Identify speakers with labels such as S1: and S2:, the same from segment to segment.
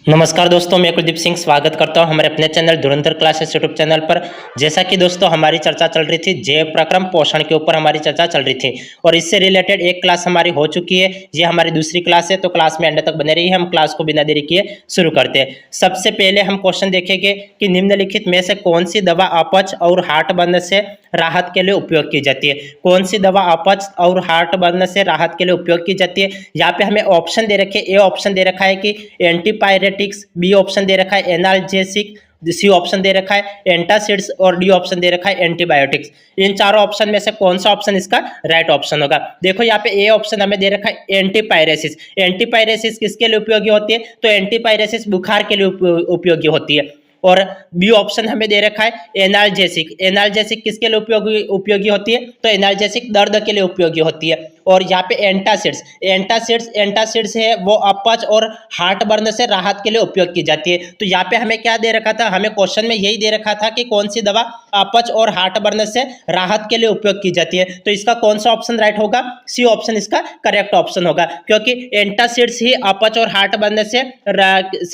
S1: नमस्कार दोस्तों, मैं कुलदीप सिंह स्वागत करता हूं हमारे अपने चैनल धुरंधर क्लासेस यूट्यूब चैनल पर। जैसा कि दोस्तों हमारी चर्चा चल रही थी जैव प्रक्रम पोषण के ऊपर हमारी चर्चा चल रही थी और इससे रिलेटेड एक क्लास हमारी हो चुकी है। ये हमारी दूसरी क्लास है, तो क्लास में अंत तक बने रहिए। हम क्लास को बिना देरी किए शुरू करते हैं। सबसे पहले हम क्वेश्चन देखेंगे कि निम्नलिखित में से कौन सी दवा अपच और हार्टबर्न से राहत के लिए उपयोग की जाती है। कौन सी दवा अपच और हार्टबर्न से राहत के लिए उपयोग की जाती है। यहाँ पे हमें ऑप्शन दे रखे, ए ऑप्शन दे रखा है कि एंटीपायरेटिक्स, बी ऑप्शन दे रखा है एनाल्जेसिक, सी ऑप्शन दे रखा है एंटासिड्स और डी ऑप्शन दे रखा है एंटीबायोटिक्स। इन चारों ऑप्शन में से कौन सा ऑप्शन इसका राइट ऑप्शन होगा। देखो यहाँ पे ए ऑप्शन हमें दे रखा है एंटीपायरेसिस। एंटीपायरेसिस किसके लिए उपयोगी होती है, तो एंटीपायरेसिस बुखार के लिए उपयोगी होती है। और बी ऑप्शन हमें दे रखा है एनाल्जेसिक। एनाल्जेसिक किसके लिए उपयोगी होती है, तो एनाल्जेसिक दर्द के लिए उपयोगी होती है। और यहाँ पे एंटासिड्स, एंटासिड्स है वो अपच और हार्टबर्न से राहत के लिए उपयोग की जाती है। तो यहाँ पे हमें क्या दे रखा था, हमें क्वेश्चन में यही दे रखा था कि कौन सी दवा अपच और हार्टबर्न से राहत के लिए उपयोग की जाती है। तो इसका कौन सा ऑप्शन राइट होगा, सी ऑप्शन इसका करेक्ट ऑप्शन होगा, क्योंकि एंटासिड्स ही अपच और हार्टबर्न से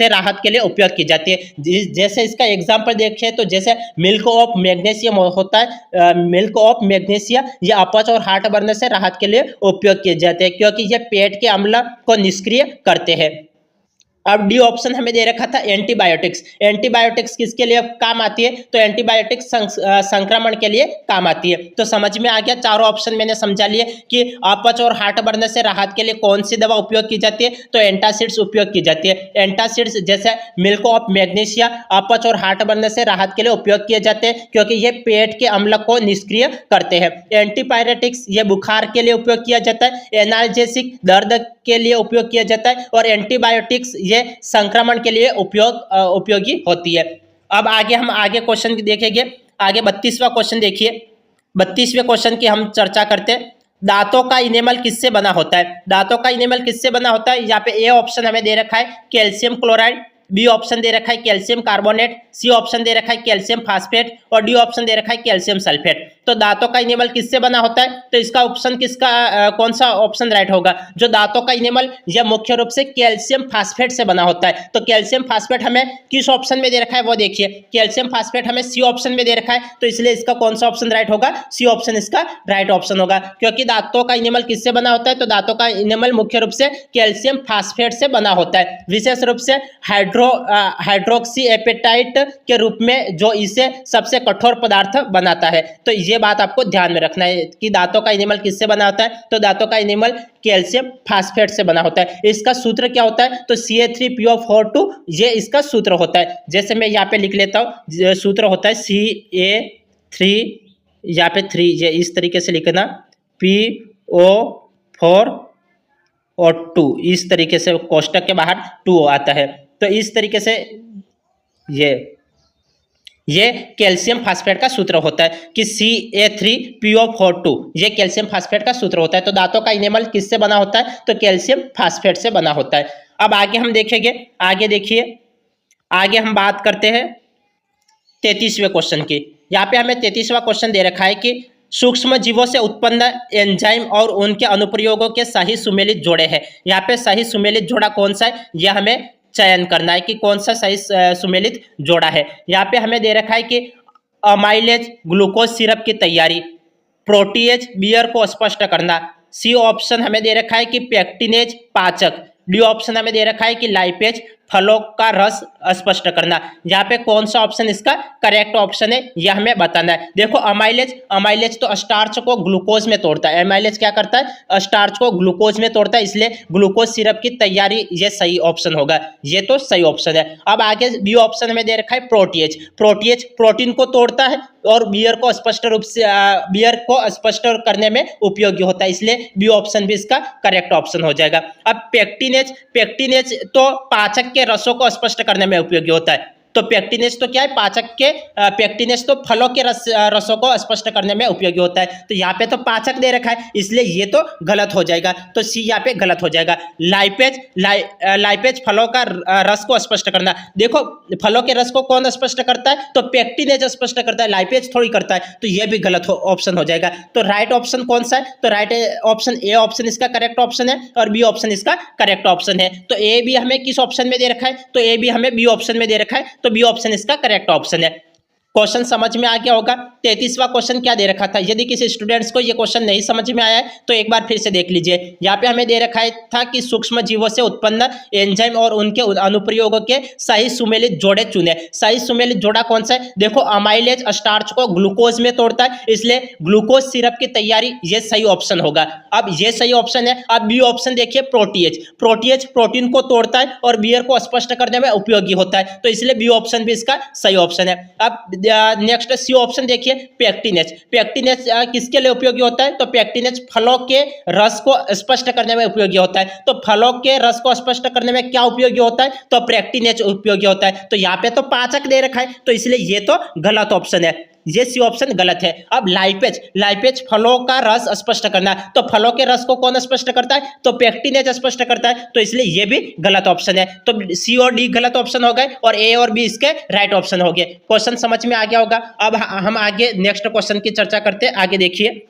S1: राहत के लिए उपयोग की जाती है। जैसे इसका एग्जाम्पल देखें तो जैसे मिल्क ऑफ मैग्नीशियम होता है, मिल्क ऑफ मैग्नीशिया, ये अपच और हार्टबर्न से राहत के लिए उपयोग किए जाते हैं, क्योंकि ये पेट के अम्ल को निष्क्रिय करते हैं। अब डी ऑप्शन हमें दे रखा था एंटीबायोटिक्स। एंटीबायोटिक्स किसके लिए काम आती है, तो एंटीबायोटिक्स संक्रमण के लिए काम आती है। तो समझ में आ गया, चारों ऑप्शन मैंने समझा लिए कि अपच और हार्टबर्न से राहत के लिए कौन सी दवा उपयोग की जाती है, तो एंटासिड्स उपयोग की जाती है। एंटासिड्स जैसे मिल्क ऑफ मैग्नीशिया अपच और हार्टबर्न से राहत के लिए उपयोग किए जाते हैं, क्योंकि ये पेट के अम्ल को निष्क्रिय करते हैं। एंटीपायरेटिक्स ये बुखार के लिए उपयोग किया जाता है, एनाल्जेसिक दर्द के लिए उपयोग किया जाता है, और एंटीबायोटिक्स ये संक्रमण के लिए उपयोगी होती है। अब आगे क्वेश्चन देखेंगे। आगे 32वां क्वेश्चन देखिए। 32वें क्वेश्चन की हम चर्चा करते हैं। दांतों का इनेमल किससे बना होता है। दांतों का इनेमल किससे बना होता है, यहाँ पे ए ऑप्शन हमें दे रखा है कैल्शियम क्लोराइड, बी ऑप्शन दे रखा है कैल्शियम कार्बोनेट, सी ऑप्शन दे रखा है कैल्शियम फास्फेट और डी ऑप्शन दे रखा है कैल्शियम सल्फेट। तो दांतों का इनेमल किससे बना होता है, तो इसका ऑप्शन कौन सा ऑप्शन राइट होगा। जो दांतों का इनेमल यह मुख्य रूप से कैल्शियम फास्फेट से बना होता है। तो कैल्शियम फास्फेट हमें किस ऑप्शन में दे रखा है वो देखिए, कैल्शियम फास्फेट हमें सी ऑप्शन में दे रखा है, तो इसलिए इसका कौन सा ऑप्शन राइट होगा, सी ऑप्शन इसका राइट ऑप्शन होगा। क्योंकि दांतों का इनेमल किससे बना होता है, तो दांतों का इनेमल मुख्य रूप से कैल्शियम फास्फेट से बना होता है, विशेष रूप से हाइड्रोक्सी एपेटाइट के रूप में, जो इसे सबसे कठोर पदार्थ बनाता है। तो ये बात आपको ध्यान में रखना है कि दांतों का इनेमल किससे बना होता है, तो दांतों का इनेमल कैल्शियम फास्फेट से बना होता है। इसका सूत्र क्या होता है, तो CA3PO4 ये इसका सूत्र होता है। जैसे मैं यहाँ पे लिख लेता हूँ, सूत्र होता है CA3, यहाँ पे 3 ये इस तरीके से लिखना, PO4 और 2 इस तरीके से कोष्टक के बाहर 2 आता है। तो इस तरीके से ये कैल्शियम फास्फेट का सूत्र होता है कि CA3PO4 ये कैल्शियम फास्फेट का सूत्र होता है। तो दांतों का इनेमल किससे बना होता है, तो कैल्शियम फास्फेट से बना होता है। अब आगे हम देखेंगे, आगे देखिए, आगे हम बात करते हैं 33वें क्वेश्चन की। यहाँ पे हमें 33वां क्वेश्चन दे रखा है कि सूक्ष्म जीवों से उत्पन्न एंजाइम और उनके अनुप्रयोगों के सही सुमेलित जोड़े हैं। यहाँ पे सही सुमेलित जोड़ा कौन सा है, यह हमें चयन करना है कि कौन सा सही सुमेलित जोड़ा है। यहाँ पे हमें दे रखा है कि अमाइलेज ग्लूकोज सिरप की तैयारी, प्रोटीएज बियर को स्पष्ट करना, सी ऑप्शन हमें दे रखा है कि पेक्टिनेज पाचक, डी ऑप्शन हमें दे रखा है कि लाइपेज फलों का रस स्पष्ट करना। यहाँ पे कौन सा ऑप्शन इसका करेक्ट ऑप्शन है, यह हमें बताना है। देखो अमाइलेज तो स्टार्च को ग्लूकोज में तोड़ता है। अमाइलेज क्या करता है, स्टार्च को ग्लूकोज में तोड़ता है, इसलिए ग्लूकोज सिरप की तैयारी ये सही ऑप्शन होगा, ये तो सही ऑप्शन है। अब आगे बी ऑप्शन में दे रखा है प्रोटीएज प्रोटीन को तोड़ता है और बियर को स्पष्ट करने में उपयोगी होता है, इसलिए बी ऑप्शन भी इसका करेक्ट ऑप्शन हो जाएगा। अब पेक्टिनेज तो पाचक के रसों को स्पष्ट करने में उपयोगी होता है। तो पेक्टिनेज तो क्या है, पाचक के पेक्टिनेज तो फलों के रसों को स्पष्ट करने में उपयोगी होता है। तो यहाँ पे तो पाचक दे रखा है, इसलिए ये तो गलत हो जाएगा, तो सी यहाँ पे गलत हो जाएगा। लाइपेज फलों का रस को स्पष्ट करना, देखो फलों के रस को कौन स्पष्ट करता है, तो पेक्टिनेज स्पष्ट करता है, लाइपेज थोड़ी करता है, तो ये भी गलत ऑप्शन हो जाएगा। तो राइट ऑप्शन कौन सा है, तो राइट ऑप्शन ए ऑप्शन इसका करेक्ट ऑप्शन है और बी ऑप्शन इसका करेक्ट ऑप्शन है। तो ए भी हमें किस ऑप्शन में दे रखा है, तो ए भी हमें बी ऑप्शन में दे रखा है, तो बी ऑप्शन इसका करेक्ट ऑप्शन है। क्वेश्चन समझ में आ गया होगा। 33वां क्वेश्चन क्या दे रखा था, यदि किसी स्टूडेंट्स को ये क्वेश्चन नहीं समझ में आया है तो एक बार फिर से देख लीजिए। यहाँ पे हमें दे रखा था कि सूक्ष्म जीवों से उत्पन्न एंजाइम और उनके अनुप्रयोगों के सही सुमेलित जोड़े चुने। सही सुमेलित जोड़ा कौन सा है, देखो अमाइलेज स्टार्च को ग्लूकोज में तोड़ता है, इसलिए ग्लूकोज सिरप की तैयारी, ये सही ऑप्शन होगा। अब ये सही ऑप्शन है। अब बी ऑप्शन देखिए, प्रोटीएज, प्रोटीएज प्रोटीन को तोड़ता है और बियर को स्पष्ट करने में उपयोगी होता है, तो इसलिए बी ऑप्शन भी इसका सही ऑप्शन है। अब नेक्स्ट सी ऑप्शन देखिए, पेक्टिनेज, पेक्टिनेज किसके लिए उपयोगी होता है, तो पेक्टिनेज फलों के रस को स्पष्ट करने में उपयोगी होता है। तो फलों के रस को स्पष्ट करने में क्या उपयोगी होता है, तो पेक्टिनेज उपयोगी होता है। तो यहाँ पे तो पाचक दे रखा है, तो इसलिए ये तो गलत ऑप्शन है, ये सी ऑप्शन गलत है। अब लाइपेज, लाइपेज फलों का रस स्पष्ट करना, तो फलों के रस को कौन स्पष्ट करता है, तो पेक्टिनेज स्पष्ट करता है, तो इसलिए ये भी गलत ऑप्शन है। तो सी और डी गलत ऑप्शन हो गए और ए और बी इसके राइट ऑप्शन हो गए। क्वेश्चन समझ में आ गया होगा। अब हम आगे नेक्स्ट क्वेश्चन की चर्चा करते हैं। आगे देखिए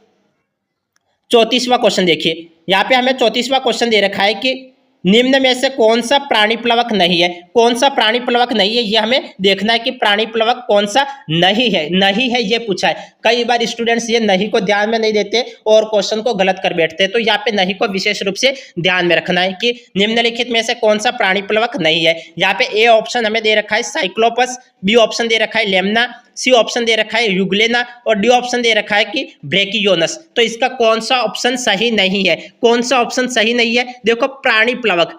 S1: 34वां क्वेश्चन देखिए, यहाँ पे हमें 34वां क्वेश्चन दे रखा है कि निम्न में से कौन सा प्राणी प्लवक नहीं है, कौन सा प्राणी प्लवक नहीं है, ये हमें देखना है कि प्राणी प्लवक कौन सा नहीं है। नहीं है ये पूछा है, कई बार स्टूडेंट्स ये नहीं को ध्यान में नहीं देते और क्वेश्चन को गलत कर बैठते हैं, तो यहाँ पे नहीं को विशेष रूप से ध्यान में रखना है कि निम्नलिखित में से कौन सा प्राणी प्लवक नहीं है। यहाँ पे ए ऑप्शन हमें दे रखा है साइक्लोपस, बी ऑप्शन दे रखा है लेमना, सी ऑप्शन दे रखा है यूग्लेना और डी ऑप्शन दे रखा है कि ब्रेकियोनस। तो इसका कौन सा ऑप्शन सही नहीं है, कौन सा ऑप्शन सही नहीं है, देखो प्राणी प्लवक,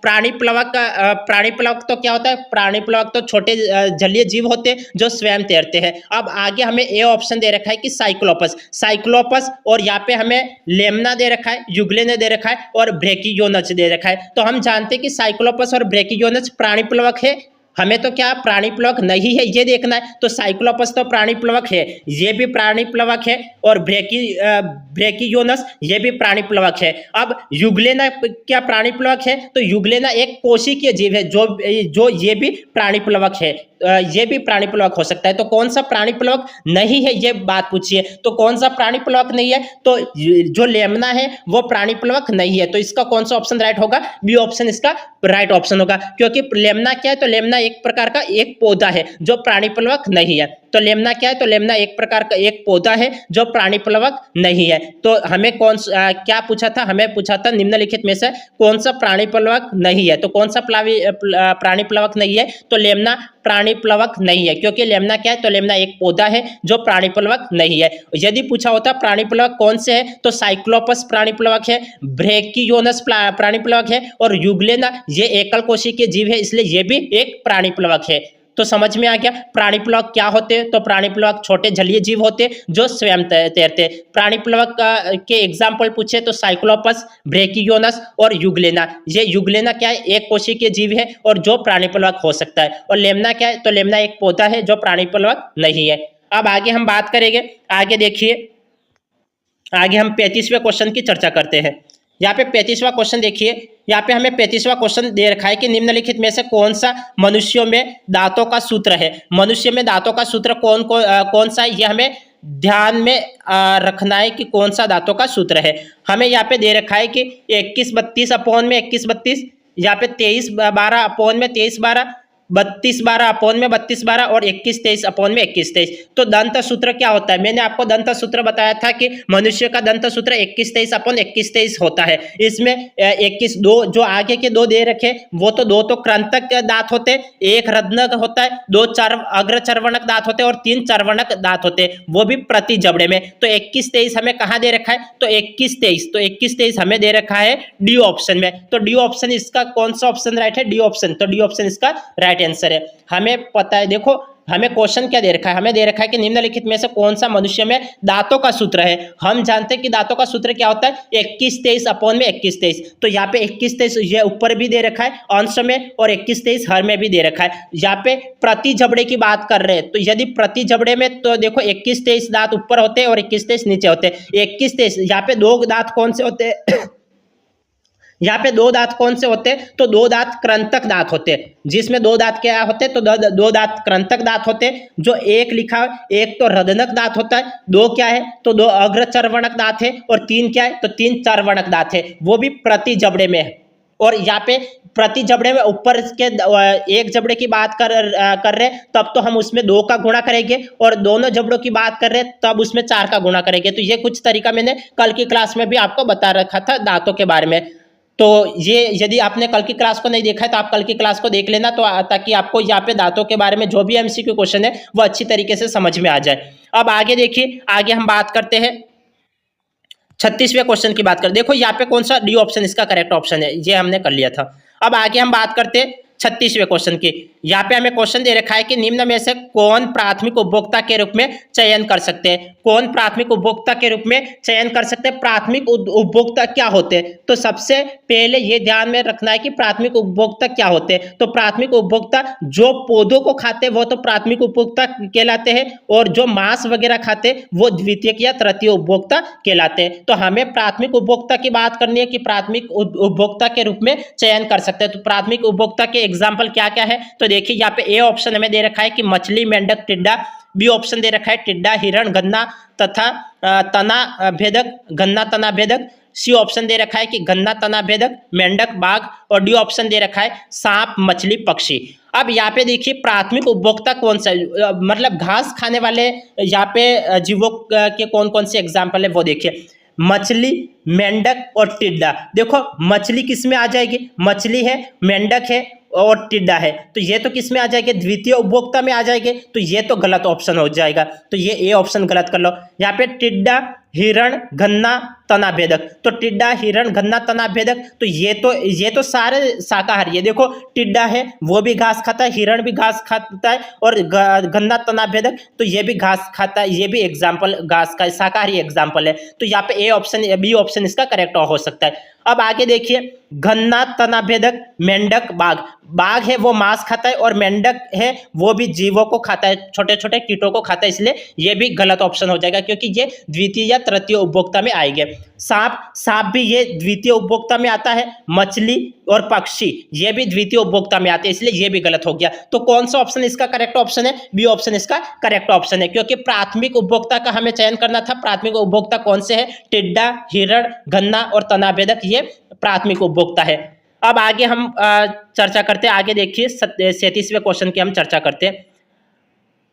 S1: प्राणी प्लवक तो क्या होता है, प्राणी प्लवक तो छोटे जलीय जीव होते हैं जो स्वयं तैरते हैं। अब आगे हमें ए ऑप्शन दे रखा है कि साइक्लोपस, साइक्लोपस और यहाँ पे हमें लेमना दे रखा है, यूग्लेना दे रखा है और ब्रेकियोनस दे रखा है। तो हम जानते हैं कि साइक्लोपस और ब्रेकियोनस प्राणी प्लवक है, हमें तो क्या प्राणी प्लवक नहीं है ये देखना है। तो साइक्लोपस तो प्राणी प्लवक है, ये भी प्राणी प्लवक है और ब्रेकियोनस ये भी प्राणी प्लवक है। अब यूग्लेना क्या प्राणी प्लवक है, तो यूग्लेना एक कोशिकीय जीव है जो ये भी प्राणी प्लवक है, ये भी प्राणी प्लवक हो सकता है। तो कौन सा प्राणी प्लवक नहीं है ये बात पूछिए, तो कौन सा प्राणी प्लवक नहीं है, तो जो लेमना है वो प्राणी प्लवक नहीं है। तो इसका कौन सा ऑप्शन राइट होगा, बी ऑप्शन इसका राइट ऑप्शन होगा, क्योंकि लेमना क्या है, तो लेमना एक प्रकार का एक पौधा है जो प्राणी प्लवक नहीं है। तो लेमना क्या है, तो लेमना एक प्रकार का एक पौधा है जो प्राणी प्लवक नहीं है। तो हमें क्या पूछा था, हमें पूछा था निम्नलिखित में से कौन सा प्राणी प्लवक नहीं है, तो कौन सा प्राणी प्लवक नहीं है, तो लेमना प्राणी प्लवक नहीं है, क्योंकि लेमना क्या है, तो लेमना एक पौधा है जो प्राणी प्लवक नहीं है। यदि पूछा होता प्राणी प्लवक कौन से है, तो साइक्लोपस प्राणी प्लवक है, ब्रेकियोनस प्राणी प्लवक है और यूग्लेना ये एकल कोशिकीय जीव है, इसलिए ये भी एक प्राणी प्लवक है। तो समझ में आ गया प्राणी प्लवक क्या होते हैं, तो प्राणी प्लवक छोटे जलीय जीव होते हैं जो स्वयं तैरते हैं। प्राणी प्लवक के एग्जाम्पल पूछे तो साइक्लोपस, ब्रेकियोनस और यूग्लेना। ये यूग्लेना क्या है, एक कोशिकीय जीव है और जो प्राणी प्लवक हो सकता है, और लेमना क्या है, तो लेमना एक पौधा है जो प्राणी प्लवक नहीं है। अब आगे हम बात करेंगे, आगे देखिए, आगे हम 35वें क्वेश्चन की चर्चा करते हैं। यहाँ पे 35वां क्वेश्चन देखिए, यहाँ पे हमें 35वां क्वेश्चन दे रखा है कि निम्नलिखित में से कौन सा मनुष्यों में दांतों का सूत्र है। मनुष्य में दांतों का सूत्र कौन सा है, ये हमें ध्यान में रखना है कि कौन सा दांतों का सूत्र है। हमें यहाँ पे दे रखा है कि 21-32 अपॉन में 21-32, यहाँ पे 23-12 अपॉन में 23-12, 32-12 अपॉन में 32-12 और 21-23 अपॉन में 21-23। तो दंत सूत्र क्या होता है, मैंने आपको दंत सूत्र बताया था कि मनुष्य का दंत सूत्र 21-23 अपॉन 21-23 होता है। इसमें 21 जो आगे के दो दे रखे वो तो दो तो कृंतक दांत होते हैं, एक रत्नक होता है, दो अग्र चर्वणक दांत होते हैं और 3 चर्वणक दांत होते हैं, वो भी प्रति जबड़े में। तो 21-23 हमें कहाँ दे रखा है, तो 21-23 हमें दे रखा है डी ऑप्शन में। तो डी ऑप्शन इसका कौन सा ऑप्शन राइट है, डी ऑप्शन, तो डी ऑप्शन इसका राइट राइट आंसर है। हमें पता है, देखो हमें क्वेश्चन क्या दे रखा है, हमें दे रखा है कि निम्नलिखित में से कौन सा मनुष्य में दांतों का सूत्र है। हम जानते हैं कि दांतों का सूत्र क्या होता है, 21-23 अपॉन में 21-23। तो यहाँ पे 21-23 ये ऊपर भी दे रखा है अंश में, और 21-23 हर में भी दे रखा है। यहाँ पे प्रति जबड़े की बात कर रहे हैं, तो यदि प्रति जबड़े में, तो देखो 21-23 दांत ऊपर होते हैं और 21-23 नीचे होते हैं। 21-23 यहाँ पे दो दांत कौन से होते हैं यहाँ पे दो दांत कौन से होते हैं, तो दो दांत कृंतक दांत होते हैं। जिसमें दो दांत क्या होते हैं, तो दो दांत कृंतक दांत होते हैं। जो एक लिखा है, एक तो रदनक दांत होता है, दो क्या है, तो दो अग्र चर्वणक दांत है, और तीन क्या है, तो तीन चर्वणक दांत है, वो भी प्रति जबड़े में है। और यहाँ पे प्रति जबड़े में ऊपर के एक जबड़े की बात कर रहे तब तो हम उसमें 2 का गुणा करेंगे, और दोनों जबड़ों की बात कर रहे तब उसमें 4 का गुणा करेंगे। तो ये कुछ तरीका मैंने कल की क्लास में भी आपको बता रखा था दांतों के बारे में। तो ये यदि आपने कल की क्लास को नहीं देखा है तो आप कल की क्लास को देख लेना, तो ताकि आपको यहाँ पे दांतों के बारे में जो भी एमसीक्यू क्वेश्चन है वो अच्छी तरीके से समझ में आ जाए। अब आगे देखिए, आगे हम बात करते हैं 36वें क्वेश्चन की बात करें। देखो यहाँ पे कौन सा डी ऑप्शन इसका करेक्ट ऑप्शन है, ये हमने कर लिया था। अब आगे हम बात करते हैं 36वें क्वेश्चन की। यहाँ पे हमें क्वेश्चन दे रखा है कि निम्न में से कौन प्राथमिक उपभोक्ता के रूप में चयन कर सकते हैं। कौन प्राथमिक उपभोक्ता के रूप में चयन कर सकते हैं। प्राथमिक उपभोक्ता क्या होते हैं, तो सबसे पहले ये ध्यान में रखना है कि प्राथमिक उपभोक्ता क्या होते हैं। तो प्राथमिक उपभोक्ता जो पौधों को खाते हैं वो तो प्राथमिक उपभोक्ता कहलाते हैं, और जो मांस वगैरह खाते हैं वो द्वितीयक या तृतीय उपभोक्ता कहलाते हैं। तो हमें प्राथमिक उपभोक्ता की बात करनी है कि प्राथमिक उपभोक्ता के रूप में चयन कर सकते हैं। तो प्राथमिक उपभोक्ता के एग्जाम्पल क्या क्या है, तो देखिए यहाँ पे ए ऑप्शन हमें दे रखा है कि मछली, मेंढक, टिड्डा। बी ऑप्शन दे रखा है टिड्डा, हिरण, गन्ना तथा तना भेदक, गन्ना तना भेदक। सी ऑप्शन दे रखा है कि गन्ना तना भेदक, मेंढक, बाघ। और डी ऑप्शन दे रखा है सांप, मछली, पक्षी। अब यहाँ पे देखिए प्राथमिक उपभोक्ता कौन सा है, मतलब घास खाने वाले यहाँ पे जीवों के कौन कौन से एग्जाम्पल है वो देखिए। मछली, मेंढक और टिड्डा। देखो मछली किस में आ जाएगी, मछली है, मेंढक है और टिड्डा है, तो ये तो किस में आ जाएंगे, द्वितीय उपभोक्ता में आ जाएंगे। तो ये तो गलत ऑप्शन हो जाएगा, तो ये ए ऑप्शन गलत कर लो। यहाँ पे टिड्डा, हिरण, गन्ना, तना भेदक। तो टिड्डा, हिरण, गन्ना, तना भेदक, तो ये तो सारे शाकाहारी है। देखो टिड्डा है वो भी घास खाता है, हिरण भी घास खाता है, और गन्ना तना भेदक तो ये भी घास खाता है, ये भी एग्जाम्पल घास का शाकाहारी एग्जाम्पल है। तो यहाँ पे ए ऑप्शन, बी ऑप्शन इसका करेक्ट हो सकता है। अब आगे देखिए, गन्ना तना भेदक, मेंढक, बाघ। बाघ है वो मांस खाता है, और मेंढक है वो भी जीवों को खाता है, छोटे छोटे कीटों को खाता है, इसलिए ये भी गलत ऑप्शन हो जाएगा क्योंकि ये द्वितीय या तृतीय उपभोक्ता में आएंगे। सांप भी ये द्वितीय उपभोक्ता में आता है। मछली और पक्षी ये भी द्वितीय उपभोक्ता में आते हैं, इसलिए ये भी गलत हो गया। तो कौन सा ऑप्शन इसका करेक्ट ऑप्शन है, बी ऑप्शन इसका करेक्ट ऑप्शन है, क्योंकि प्राथमिक उपभोक्ता का हमें चयन करना था। प्राथमिक उपभोक्ता कौन से है, टिड्डा, हिरण, गन्ना और तना भेदक, ये प्राथमिक उपभोक्ता है। अब आगे हम चर्चा करते हैं। आगे देखिए 37वें क्वेश्चन की हम चर्चा करते हैं।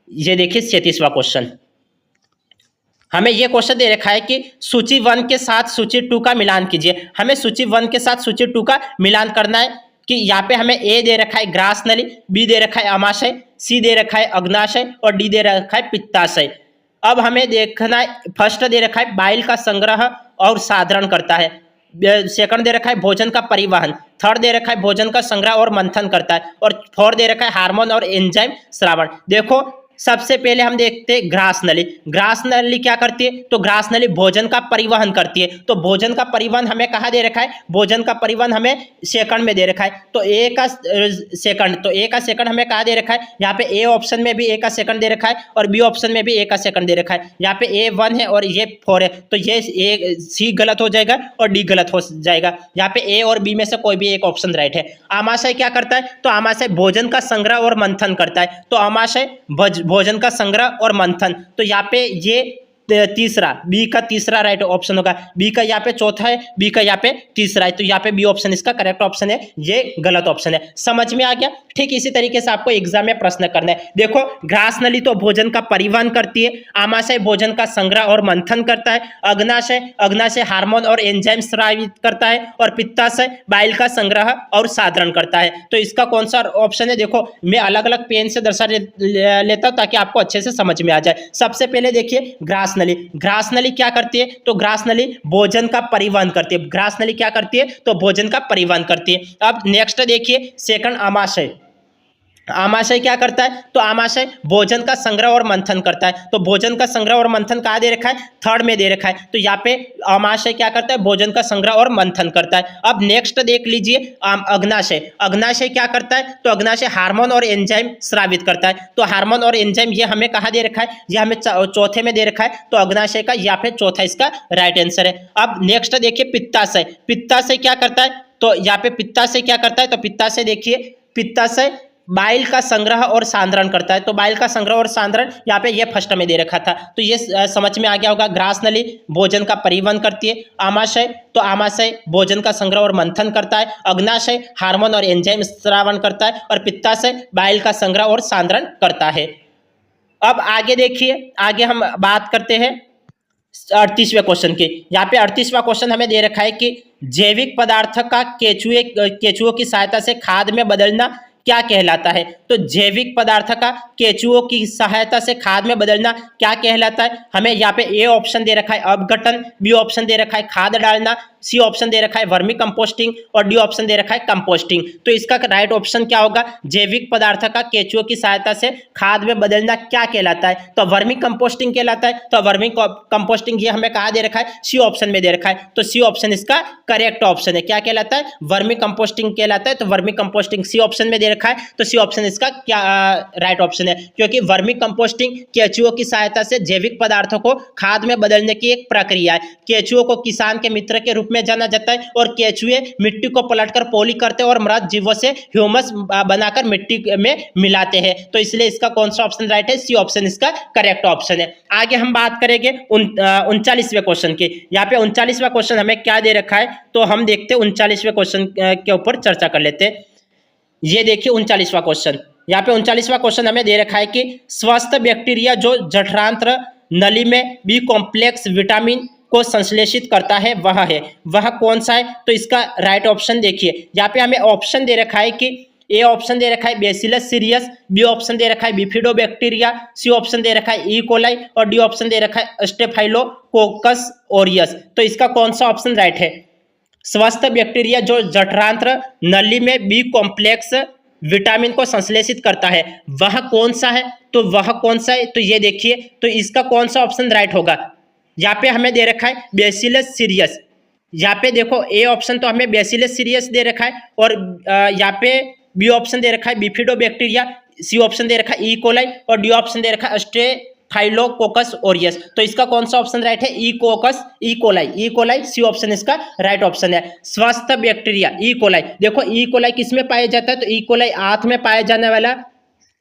S1: ये देखिए 37वां क्वेश्चन, हमें यह क्वेश्चन दे रखा है कि सूची 1 के साथ सूची 2 का मिलान कीजिए। हमें सूची 1 के साथ सूची 2 का मिलान करना है कि यहाँ पे हमें ए दे रखा है ग्रास नली, बी दे रखा है अमाशय, सी दे रखा है अग्नाशय और डी दे रखा है पित्ताशय। अब हमें देखना है, फर्स्ट दे रखा है बाइल का संग्रह और साधारण करता है, सेकंड दे रखा है भोजन का परिवहन, थर्ड दे रखा है भोजन का संग्रह और मंथन करता है, और फोर्थ दे रखा है हार्मोन और एंजाइम श्रावण। देखो सबसे पहले हम देखते हैं ग्रास नली। ग्रास नली क्या करती है, तो ग्रास नली भोजन का परिवहन करती है। तो भोजन का परिवहन हमें कहाँ दे रखा है, भोजन का परिवहन हमें सेकंड में दे रखा है। तो ए का सेकंड हमें कहाँ दे रखा है, यहाँ पे ए ऑप्शन में भी ए का सेकंड दे रखा है और बी ऑप्शन में भी ए का सेकंड दे रखा है। यहाँ पे ए 1 है और ये 4 है, तो ये ए सी गलत हो जाएगा और डी गलत हो जाएगा। यहाँ पे ए और बी में से कोई भी एक ऑप्शन राइट है। आमाशय क्या करता है, तो आमाशय भोजन का संग्रह और मंथन करता है। तो आमाशय भोजन का संग्रह और मंथन, तो यहाँ पे ये तीसरा, बी का तीसरा राइट ऑप्शन होगा। बी का यहाँ पे चौथा है, बी का यहाँ पे तीसरा है, तो यहाँ पे बी ऑप्शन इसका करेक्ट ऑप्शन है, ये गलत ऑप्शन है। समझ में आ गया। ठीक इसी तरीके से आपको एग्जाम में प्रश्न करना है। देखो ग्रास नली तो भोजन का परिवहन करती है, आमाशय भोजन का संग्रह और मंथन करता है, अग्नाशय हार्मोन और एंजाइम स्रावित करता है, और पित्ताशय बाइल का संग्रह और साधारण करता है। तो इसका कौन सा ऑप्शन है, देखो मैं अलग अलग पेन से दर्शा लेता हूं ताकि आपको अच्छे से समझ में आ जाए। सबसे पहले देखिए ग्रास नली क्या करती है, तो ग्रास नली भोजन का परिवहन करती है। ग्रास नली क्या करती है, तो भोजन का परिवहन करती है। अब नेक्स्ट देखिए सेकंड आमाशय क्या करता है? तो आमाशय भोजन का संग्रह और मंथन करता है। तो भोजन का संग्रह और मंथन कहाँ दे रखा है? थर्ड में दे रखा है। तो यहाँ पे आमाशय क्या करता है? भोजन का संग्रह और मंथन करता है। अब नेक्स्ट देख लीजिए अग्नाशय। अग्नाशय क्या करता है? तो अग्नाशय हार्मोन और एंजाइम स्रावित करता है। तो हार्मोन और एंजाइम ये हमें कहाँ दे रखा है? ये हमें चौथे में दे रखा है। तो अग्नाशय का यहाँ पे चौथा इसका राइट आंसर है। अब नेक्स्ट देखिए पित्ताशय। पित्ताशय क्या करता है? तो यहाँ पे पित्ताशय क्या करता है? तो पित्ताशय देखिए, पित्ताशय बाइल का संग्रह और सांद्रण करता है। तो बाइल का संग्रह और सांद्रण यहाँ पे ये फर्स्ट में दे रखा था। तो ये समझ में आ गया होगा। ग्रास नली भोजन का परिवहन करती है। आमाशय, तो आमाशय भोजन का संग्रह और मंथन करता है। अग्नाशय हार्मोन और एंजाइम स्रावण करता है। और पित्ताशय बाइल का संग्रह और सांद्रण करता है। अब आगे देखिए, आगे हम बात करते हैं 38वें क्वेश्चन की। यहाँ पे 38वां क्वेश्चन हमें दे रखा है कि जैविक पदार्थ का केचुओं की सहायता से खाद में बदलना क्या कहलाता है? तो जैविक पदार्थ का केचुओं की सहायता से खाद में बदलना क्या कहलाता है? हमें यहाँ पे ए ऑप्शन दे रखा है अपघटन, बी ऑप्शन दे रखा है खाद डालना, सी ऑप्शन दे रखा है वर्मी कंपोस्टिंग और डी ऑप्शन दे रखा है कंपोस्टिंग। तो इसका राइट ऑप्शन क्या होगा? जैविक पदार्थ का केचुओं की सहायता से खाद में बदलना क्या कहलाता है? तो वर्मी कंपोस्टिंग कहलाता है। तो वर्मी कंपोस्टिंग ये हमें कहाँ दे रखा है? सी ऑप्शन में दे रखा है। तो सी ऑप्शन इसका करेक्ट ऑप्शन है। क्या कहलाता है? वर्मी कंपोस्टिंग कहलाता है। तो वर्मी कंपोस्टिंग सी ऑप्शन में दे रखा है। तो सी ऑप्शन इसका क्या राइट ऑप्शन है, क्योंकि वर्मी कंपोस्टिंग केचुओं की सहायता से जैविक पदार्थों को खाद में बदलने की एक प्रक्रिया है। केचुओं को किसान के मित्र के रूप में जाना जाता है और केचुए मिट्टी को पलटकर पॉली करते हैं और मृत जीवों से ह्यूमस बनाकर मिट्टी में मिलाते हैं। तो इसलिए इसका कौन सा ऑप्शन राइट है? सी ऑप्शन इसका करेक्ट ऑप्शन है। आगे हम बात करेंगे 39वें क्वेश्चन की। यहाँ पे 39वां क्वेश्चन हमें क्या दे रखा है? तो हम देखते हैं 39वें क्वेश्चन के ऊपर चर्चा कर लेते हैं। ये देखिए 39वां क्वेश्चन। यहाँ पे 39वां क्वेश्चन हमें दे रखा है कि स्वस्थ बैक्टीरिया जो जठरांत्र नली में बी कॉम्प्लेक्स विटामिन को संश्लेषित करता है वह कौन सा है? तो इसका राइट ऑप्शन देखिए, यहाँ पे हमें ऑप्शन दे रखा है कि ए ऑप्शन दे रखा है बेसिलस सीरियस, बी ऑप्शन दे रखा है बिफिडोबैक्टीरिया, सी ऑप्शन दे रखा है ई कोलाई और डी ऑप्शन दे रखा है स्टेफाइलोकोकस ओरियस। तो इसका कौन सा ऑप्शन राइट है? स्वस्थ बैक्टीरिया जो जठरांत्र नली में बी कॉम्प्लेक्स विटामिन को संश्लेषित करता है वह कौन सा है? तो वह कौन सा है? तो ये देखिए, तो इसका कौन सा ऑप्शन राइट होगा? यहाँ पे हमें दे रखा है बेसिलस सीरियस। यहाँ पे देखो ए ऑप्शन तो हमें बेसिलस सीरियस दे रखा है और यहाँ पे बी ऑप्शन दे रखा है बिफिडोबैक्टीरिया, सी ऑप्शन दे रखा है ई कोलाई और डी ऑप्शन दे रखा है स्टेफाइलोकोकस ओरियस। तो इसका कौन सा ऑप्शन राइट है? ई कोलाई सी ऑप्शन इसका राइट ऑप्शन है। स्वस्थ बैक्टीरिया ई कोलाई, देखो ई कोलाई किस में पाया जाता है? तो ई कोलाई आंत में पाया जाने वाला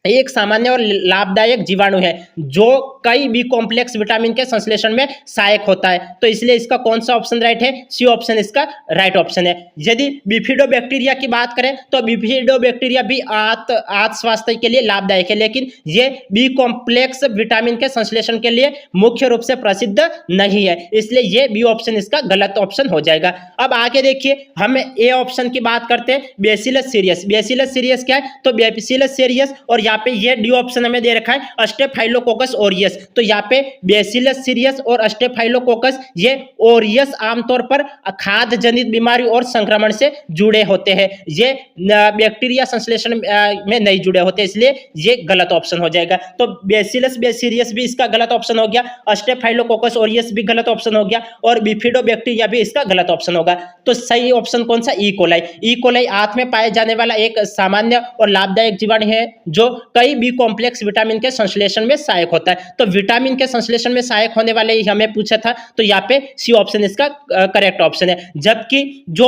S1: एक सामान्य और लाभदायक जीवाणु है जो कई बी कॉम्प्लेक्स विटामिन के संश्लेषण में सहायक होता है। तो इसलिए इसका कौन सा ऑप्शन राइट है? सी ऑप्शन इसका राइट ऑप्शन है। यदि बिफिडोबैक्टीरिया की बात करें तो बिफिडोबैक्टीरिया भी आंत स्वास्थ्य के लिए लाभदायक है, लेकिन ये बी कॉम्प्लेक्स विटामिन के संश्लेषण के लिए मुख्य रूप से प्रसिद्ध नहीं है, इसलिए ये बी ऑप्शन इसका गलत ऑप्शन हो जाएगा। अब आगे देखिए, हम ए ऑप्शन की बात करते हैं बेसिलस सीरियस। बेसिलस सीरियस क्या है? तो बेसिलस सीरियस और यहाँ पे ये डी ऑप्शन हमें दे रखा है स्टेफाइलोकोकस ओरियस। तो यहाँ पे बेसिलस सीरियस और स्टेफाइलोकोकस ये ओरियस आमतौर पर खाद्य जनित बीमारी और संक्रमण से जुड़े होते हैं, ये बैक्टीरिया संश्लेषण में नहीं जुड़े होते, इसलिए ये गलत ऑप्शन हो जाएगा। तो बेसिलस सीरियस भी इसका गलत ऑप्शन हो गया, स्टेफाइलोकोकस ओरियस भी गलत ऑप्शन हो गया और बिफिडोबैक्टीरिया भी इसका गलत ऑप्शन होगा। तो सही ऑप्शन कौन सा? E coli. ई कोलाई आंत में पाए जाने वाला एक सामान्य और लाभदायक जीवाणु है जो कई बी कॉम्प्लेक्स विटामिन के संश्लेषण में सहायक होता है। तो विटामिन के संश्लेषण में सहायक होने वाले ही हमें पूछा था, तो यहाँ पे सी ऑप्शन इसका करेक्ट ऑप्शन है। जबकि जो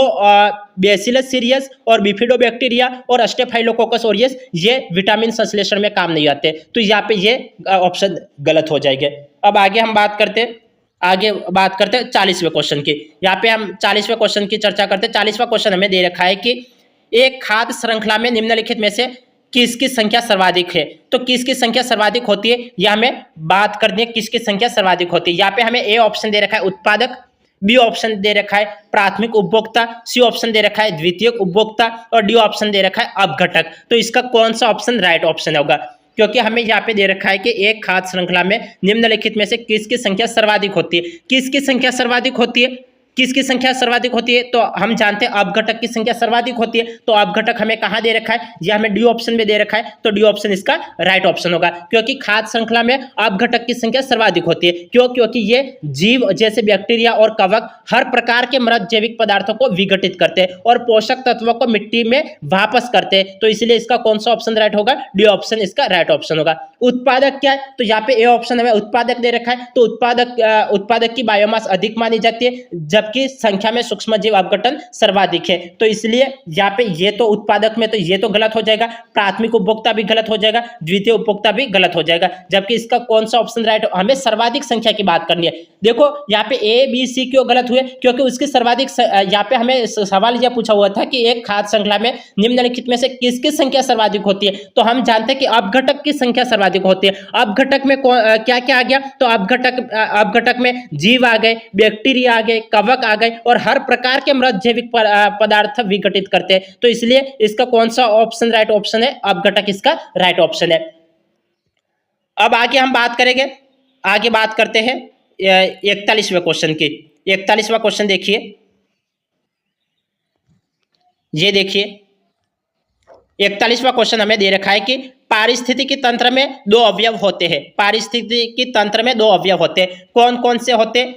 S1: बेसिलस सीरियस और बिफिडोबैक्टीरिया और स्टेफाइलोकोकस ओरियस ये विटामिन संश्लेषण में काम नहीं आते, तो यहाँ पे ये ऑप्शन गलत हो जाएंगे। अब आगे हम बात करते हैं 40वें क्वेश्चन की। यहाँ पे हम 40वें क्वेश्चन की चर्चा करते हैं। 40वां क्वेश्चन हमें दे रखा है कि एक खाद्य श्रृंखला में निम्नलिखित में से किसकी संख्या सर्वाधिक है? तो किसकी संख्या सर्वाधिक होती है, यह हमें बात करनी है, किसकी संख्या सर्वाधिक होती है। यहाँ पे हमें ए ऑप्शन दे रखा है उत्पादक, बी ऑप्शन दे रखा है प्राथमिक उपभोक्ता, सी ऑप्शन दे रखा है द्वितीयक उपभोक्ता और डी ऑप्शन दे रखा है अपघटक। तो इसका कौन सा ऑप्शन राइट ऑप्शन होगा? क्योंकि हमें यहाँ पे दे रखा है कि एक खाद्य श्रृंखला में निम्नलिखित में से किसकी संख्या सर्वाधिक होती है। किसकी संख्या सर्वाधिक होती है? किसकी संख्या सर्वाधिक होती है, तो हम जानते हैं अपघटक की संख्या सर्वाधिक होती है। तो अपघटक हमें कहाँ दे रखा है, यह हमें डी ऑप्शन में दे रखा है, तो डी ऑप्शन इसका राइट ऑप्शन होगा, क्योंकि खाद्य श्रृंखला में अपघटक की संख्या सर्वाधिक होती है। क्यों, क्योंकि ये जीव जैसे बैक्टीरिया और कवक हर प्रकार के मृत जैविक पदार्थों को विघटित करते हैं और पोषक तत्वों को मिट्टी में वापस करते हैं। तो इसलिए इसका कौन सा ऑप्शन राइट होगा, डी ऑप्शन इसका राइट ऑप्शन होगा। उत्पादक क्या है, तो यहाँ पे ए ऑप्शन हमें उत्पादक दे रखा है, तो उत्पादक की बायोमास अधिक मानी जाती है, जबकि संख्या में सूक्ष्म जीव अपघटन सर्वाधिक है। तो इसलिए यहाँ पे ये तो उत्पादक में तो ये तो गलत हो जाएगा, प्राथमिक उपभोक्ता भी गलत हो जाएगा, द्वितीय उपभोक्ता भी गलत हो जाएगा, जबकि इसका कौन सा ऑप्शन राइट, हमें सर्वाधिक संख्या की बात करनी है। देखो यहाँ पे ए बी सी क्यों गलत हुए, क्योंकि उसकी सर्वाधिक यहाँ पे हमें सवाल यह पूछा हुआ था कि एक खाद्य श्रृंखला में निम्नलिखित में से किसकी संख्या सर्वाधिक होती है, तो हम जानते हैं कि अपघटक की संख्या सर्वाधिक होती है। अपघटक में क्या क्या आ गया, तो अपघटक में जीव आ गए, बैक्टीरिया आ गए, कवक आ गए और हर प्रकार के मृत जैविक पदार्थ विघटित करते हैं। तो इसलिए इसका कौन सा ऑप्शन राइट ऑप्शन है, अपघटक इसका राइट ऑप्शन है। अब आगे हम बात करेंगे, आगे बात करते हैं 41वें क्वेश्चन की। 41वां क्वेश्चन देखिए, ये देखिए 41वां क्वेश्चन हमें दे रखा है कि पारिस्थितिकी तंत्र में दो अवयव होते हैं। पारिस्थितिकी तंत्र में दो अवयव होते हैं, कौन कौन से होते हैं?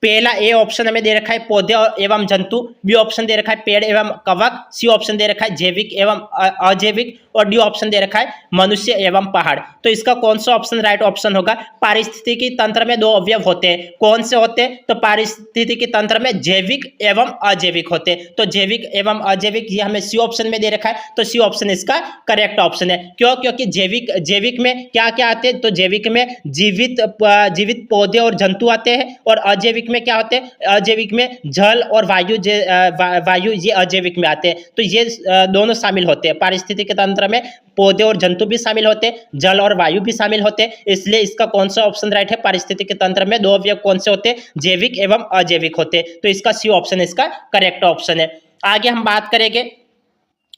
S1: पहला ए ऑप्शन हमें दे रखा है पौधे एवं जंतु, बी ऑप्शन दे रखा है पेड़ एवं कवक, सी ऑप्शन दे रखा है जैविक एवं अजैविक और डी ऑप्शन दे रखा है मनुष्य एवं पहाड़। तो इसका कौन सा ऑप्शन राइट ऑप्शन होगा? पारिस्थितिकी तंत्र में दो अवयव होते हैं, कौन से होते हैं? तो पारिस्थितिकी तंत्र में जैविक एवं अजैविक होते हैं। तो जैविक एवं अजैविक ये हमें सी ऑप्शन में दे रखा है, तो सी ऑप्शन इसका करेक्ट ऑप्शन है। क्यों? क्योंकि जैविक में क्या क्या आते हैं, तो जैविक में जीवित पौधे और जंतु आते हैं, और अजैविक में क्या होते हैं? अजैविक में जल और वायु ये अजैविक में आते हैं। तो ये दोनों शामिल होते हैं, पारिस्थितिकी तंत्र में पौधे और जंतु भी शामिल होते हैं, जल और वायु भी शामिल होते हैं। इसलिए इसका कौन सा ऑप्शन राइट है? पारिस्थितिकी तंत्र में दो अवयव कौन से होते हैं? जैविक एवं अजैविक होते हैं। तो इसका सी ऑप्शन इसका करेक्ट ऑप्शन है। आगे हम बात करेंगे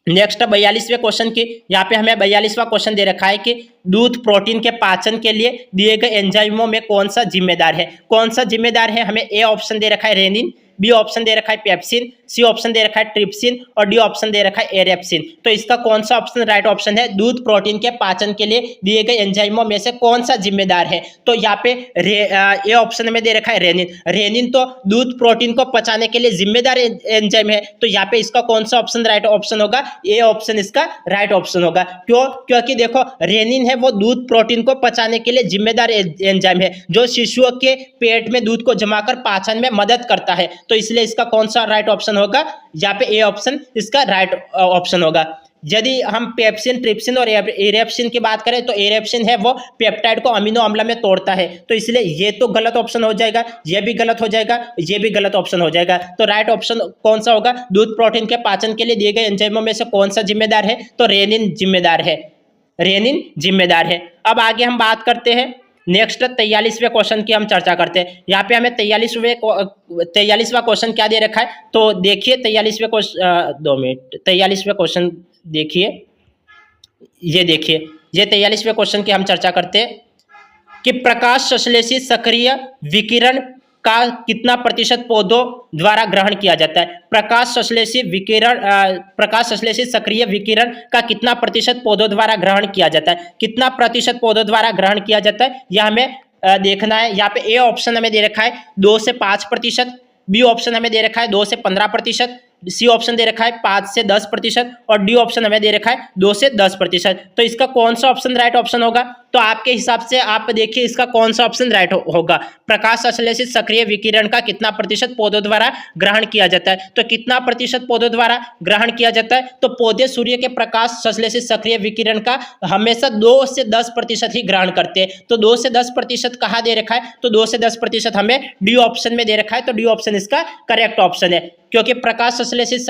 S1: नेक्स्ट 42वें क्वेश्चन की। यहाँ पे हमें 42वां क्वेश्चन दे रखा है कि दूध प्रोटीन के पाचन के लिए दिए गए एंजाइमों में कौन सा जिम्मेदार है? कौन सा जिम्मेदार है? हमें ए ऑप्शन दे रखा है रेनिन, बी ऑप्शन दे रखा है पेप्सिन, सी ऑप्शन दे रखा है ट्रिप्सिन और डी ऑप्शन दे रखा है एरेप्सिन। तो इसका कौन सा ऑप्शन राइट ऑप्शन है? दूध प्रोटीन के पाचन के लिए दिए गए एंजाइमों में से कौन सा जिम्मेदार है? तो यहाँ पे ए ऑप्शन में दे रखा है रेनिन। रेनिन तो दूध प्रोटीन को पचाने के लिए जिम्मेदार एंजाइम है। तो यहाँ पे इसका कौन सा ऑप्शन राइट ऑप्शन होगा? ए ऑप्शन इसका राइट ऑप्शन होगा। क्यों? क्योंकि देखो रेनिन है वो दूध प्रोटीन को पचाने के लिए जिम्मेदार एंजाइम है, जो शिशुओं के पेट में दूध को जमाकर पाचन में मदद करता है। तो इसलिए इसका कौन सा राइट ऑप्शन होगा? यहाँ पे ए ऑप्शन इसका राइट ऑप्शन होगा। यदि हम पेप्सिन, ट्रिप्सिन और एरेप्सिन की बात करें तो एरेप्सिन है वो पेप्टाइड को अमीनो अम्ल में तोड़ता है। तो इसलिए ये तो गलत ऑप्शन हो जाएगा, ये भी गलत हो जाएगा, ये भी गलत ऑप्शन हो जाएगा। तो राइट ऑप्शन कौन सा होगा? दूध प्रोटीन के पाचन के लिए दिए गए एंजाइमों में से कौन सा जिम्मेदार है? तो रेनिन जिम्मेदार है, रेनिन जिम्मेदार है। अब आगे हम बात करते हैं नेक्स्ट 43वें क्वेश्चन की हम चर्चा करते हैं। यहाँ पे हमें 43वां क्वेश्चन क्या दे रखा है? तो देखिए 43वें क्वेश्चन, 2 मिनट, 43वें क्वेश्चन देखिए, ये देखिए, ये 43वें क्वेश्चन की हम चर्चा करते हैं कि प्रकाश संश्लेषित सक्रिय विकिरण का कितना प्रतिशत पौधों द्वारा ग्रहण किया जाता है? प्रकाश संश्लेषित सक्रिय विकिरण का कितना प्रतिशत पौधों द्वारा ग्रहण किया जाता है? कितना प्रतिशत पौधों द्वारा ग्रहण किया जाता है, यह हमें देखना है। यहाँ पे ए ऑप्शन हमें दे रखा है 2 से 5%, बी ऑप्शन हमें दे रखा है 2 से 15%, सी ऑप्शन दे रखा है 5 से 10% और डी ऑप्शन हमें दे रखा है 2 से 10%। तो इसका कौन सा ऑप्शन राइट ऑप्शन होगा? तो आपके हिसाब से आप देखिए इसका कौन सा ऑप्शन राइट होगा? प्रकाश संश्लेषित सक्रिय विकिरण का कितना प्रतिशत पौधों द्वारा ग्रहण किया जाता है? तो कितना प्रतिशत पौधों द्वारा ग्रहण किया जाता है? तो पौधे सूर्य के प्रकाश संश्लेषित सक्रिय विकिरण का हमेशा 2 से 10% ही ग्रहण करते हैं। तो 2 से 10% कहाँ दे रखा है? तो 2 से 10% हमें डी ऑप्शन में दे रखा है। तो डी ऑप्शन इसका करेक्ट ऑप्शन है, क्योंकि प्रकाश संश्लेषित